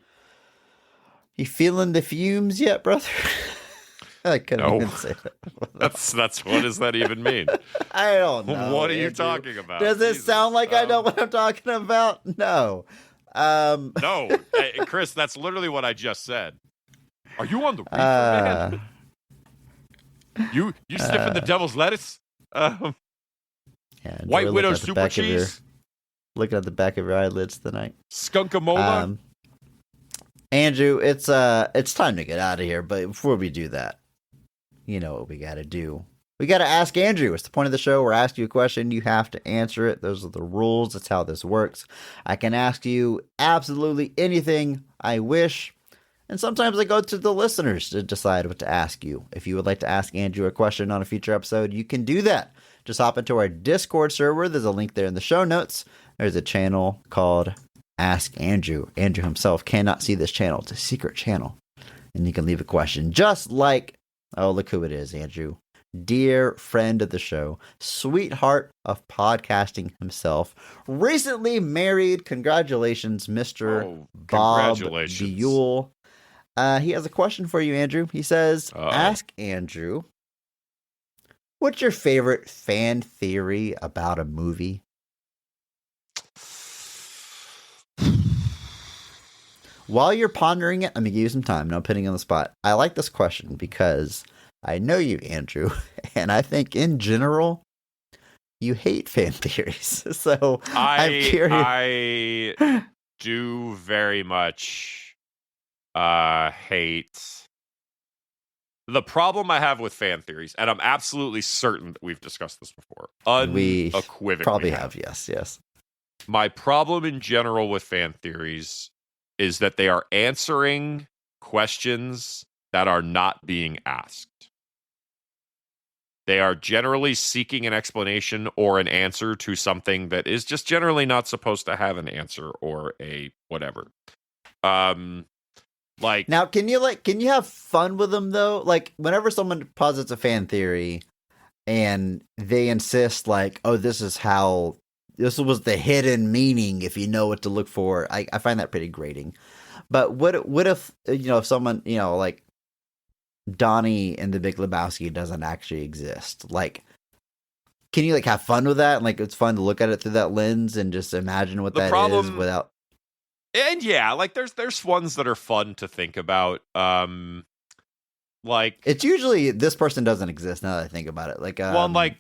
feeling the fumes yet, brother? I couldn't even say that. That's what does that even mean? I don't know. What are you Andrew. talking about? Does it sound like I know what I'm talking about? No. No, hey, Chris, that's literally what I just said. Are you on the reefer, man? You sniffing the devil's lettuce? Yeah, White Widow super cheese? Looking at the back of your eyelids tonight. Skunkamola? Andrew, it's time to get out of here, but before we do that, you know what we gotta do. We gotta ask Andrew. It's the point of the show. We're asking you a question. You have to answer it. Those are the rules. That's how this works. I can ask you absolutely anything I wish, and sometimes I go to the listeners to decide what to ask you. If you would like to ask Andrew a question on a future episode, you can do that. Just hop into our Discord server. There's a link there in the show notes. There's a channel called Ask Andrew. Andrew himself cannot see this channel. It's a secret channel. And you can leave a question just like, oh, look who it is, Andrew. Dear friend of the show, sweetheart of podcasting himself, recently married. Congratulations, Mr. Oh, Bob congratulations. Buell. He has a question for you, Andrew. He says, Uh-oh. ask Andrew, what's your favorite fan theory about a movie? While you're pondering it, let me give you some time. No putting you on the spot. I like this question because I know you, Andrew, and I think in general, you hate fan theories. So I'm curious. I do very much hate. The problem I have with fan theories, and I'm absolutely certain that we've discussed this before, We unequivocally probably have, yes. My problem in general with fan theories is that they are answering questions that are not being asked. They are generally seeking an explanation or an answer to something that is just generally not supposed to have an answer or a whatever. Like Now, can you have fun with them though? Like whenever someone posits a fan theory and they insist like, oh, this was the hidden meaning if you know what to look for. I find that pretty grating. But what if if someone like Donnie in The Big Lebowski doesn't actually exist? Like, can you like have fun with that? And like it's fun to look at it through that lens and just imagine what that is without. And yeah, like there's ones that are fun to think about. Like it's usually this person doesn't exist now that I think about it. Like and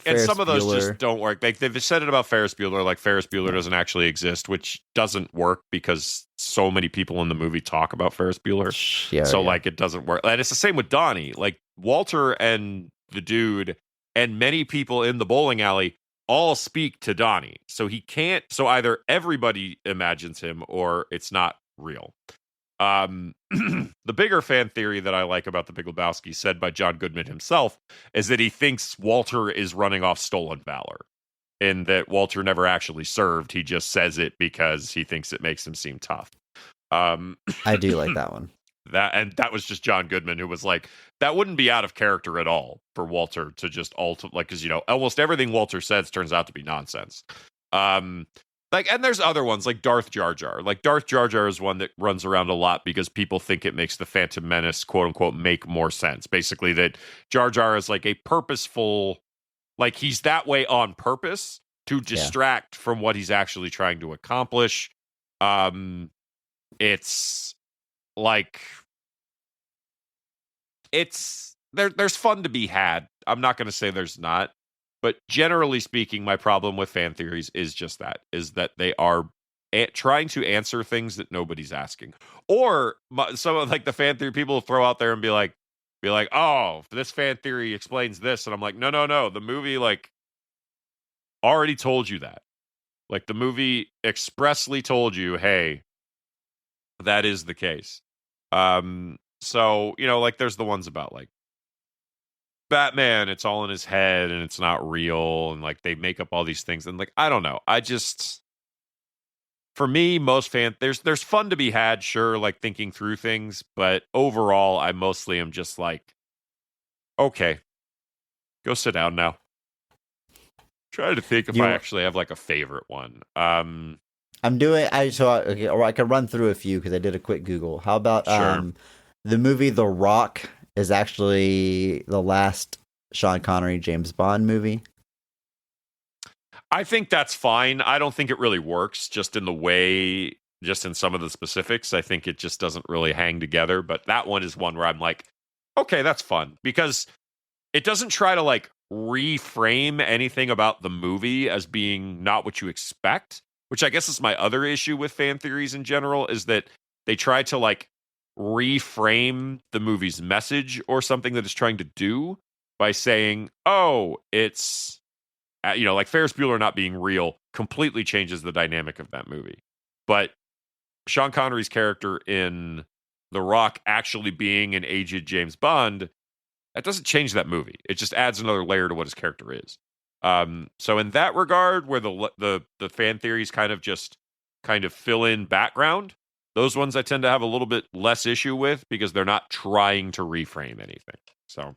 Ferris some of those Bueller. just don't work. Like they've said it about Ferris Bueller, like Ferris Bueller doesn't actually exist, which doesn't work because so many people in the movie talk about Ferris Bueller. Yeah, so like it doesn't work. And it's the same with Donnie. Like Walter and the dude and many people in the bowling alley all speak to Donnie. So he can't. So either everybody imagines him or it's not real. The bigger fan theory that I like about The Big Lebowski, said by John Goodman himself, is that he thinks Walter is running off stolen valor, and that Walter never actually served. He just says it because he thinks it makes him seem tough. I do like that one. That was just John Goodman, who was like, that wouldn't be out of character at all for Walter to just because almost everything Walter says turns out to be nonsense. And there's other ones like Darth Jar Jar. Like Darth Jar Jar is one that runs around a lot because people think it makes the Phantom Menace, quote unquote, make more sense. Basically, that Jar Jar is like a purposeful, like he's that way on purpose to distract from what he's actually trying to accomplish. It's like there's fun to be had. I'm not going to say there's not. But generally speaking, my problem with fan theories is just that, is that they are trying to answer things that nobody's asking. Or some of like the fan theory people throw out there and be like, oh, this fan theory explains this. And I'm like, no. The movie like already told you that. Like the movie expressly told you, hey, that is the case. So, like there's the ones about like Batman, it's all in his head and it's not real, and like they make up all these things, and like I don't know. For me, most there's fun to be had, sure, like thinking through things, but overall I mostly am just like, okay, go sit down now. Try to think if I actually have like a favorite one. I can run through a few because I did a quick Google. How about the movie The Rock is actually the last Sean Connery James Bond movie? I think that's fine. I don't think it really works just in some of the specifics. I think it just doesn't really hang together. But that one is one where I'm like, okay, that's fun. Because it doesn't try to like reframe anything about the movie as being not what you expect. Which I guess is my other issue with fan theories in general, is that they try to like reframe the movie's message or something that it's trying to do by saying, oh, it's, like Ferris Bueller not being real completely changes the dynamic of that movie. But Sean Connery's character in The Rock actually being an aged James Bond, that doesn't change that movie. It just adds another layer to what his character is. So in that regard, where the fan theories kind of fill in background, those ones I tend to have a little bit less issue with because they're not trying to reframe anything. So,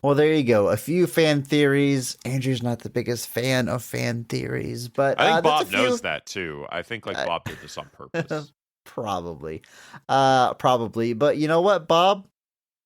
Well, there you go. A few fan theories. Andrew's not the biggest fan of fan theories, but I think that's Bob a few. knows that too. I think like Bob did this on purpose. Probably. Probably. But you know what, Bob?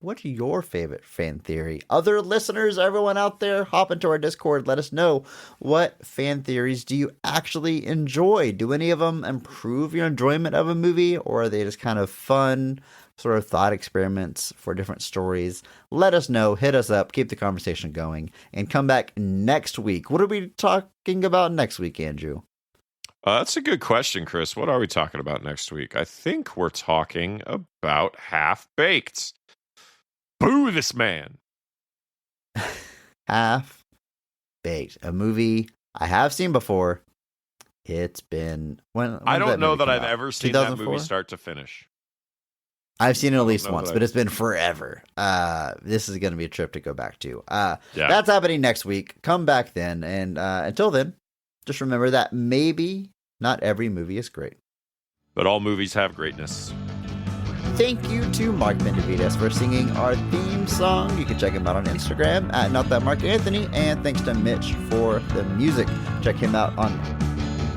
What's your favorite fan theory? Other listeners, everyone out there, hop into our Discord. Let us know, what fan theories do you actually enjoy? Do any of them improve your enjoyment of a movie, or are they just kind of fun sort of thought experiments for different stories? Let us know. Hit us up. Keep the conversation going. And come back next week. What are we talking about next week, Andrew? That's a good question, Chris. What are we talking about next week? I think we're talking about Half-Baked. Boo this man. Half-Baked, a movie I have seen before. It's been when I did don't know movie that come I've out? ever seen that 2004? movie start to finish. I've seen it at least know once, that but it's been forever. This is going to be a trip to go back to. Yeah. That's happening next week. Come back then, and until then, just remember that maybe not every movie is great. But all movies have greatness. Thank you to Mark Benavides for singing our theme song. You can check him out on Instagram at NotThatMarkAnthony. And thanks to Mitch for the music. Check him out on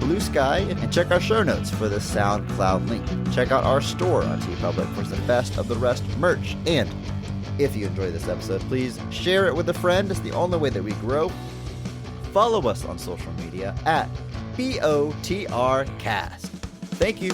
Blue Sky and check our show notes for the SoundCloud link. Check out our store on TeePublic for the best of the rest merch. And if you enjoyed this episode, please share it with a friend. It's the only way that we grow. Follow us on social media at BOTRcast. Thank you.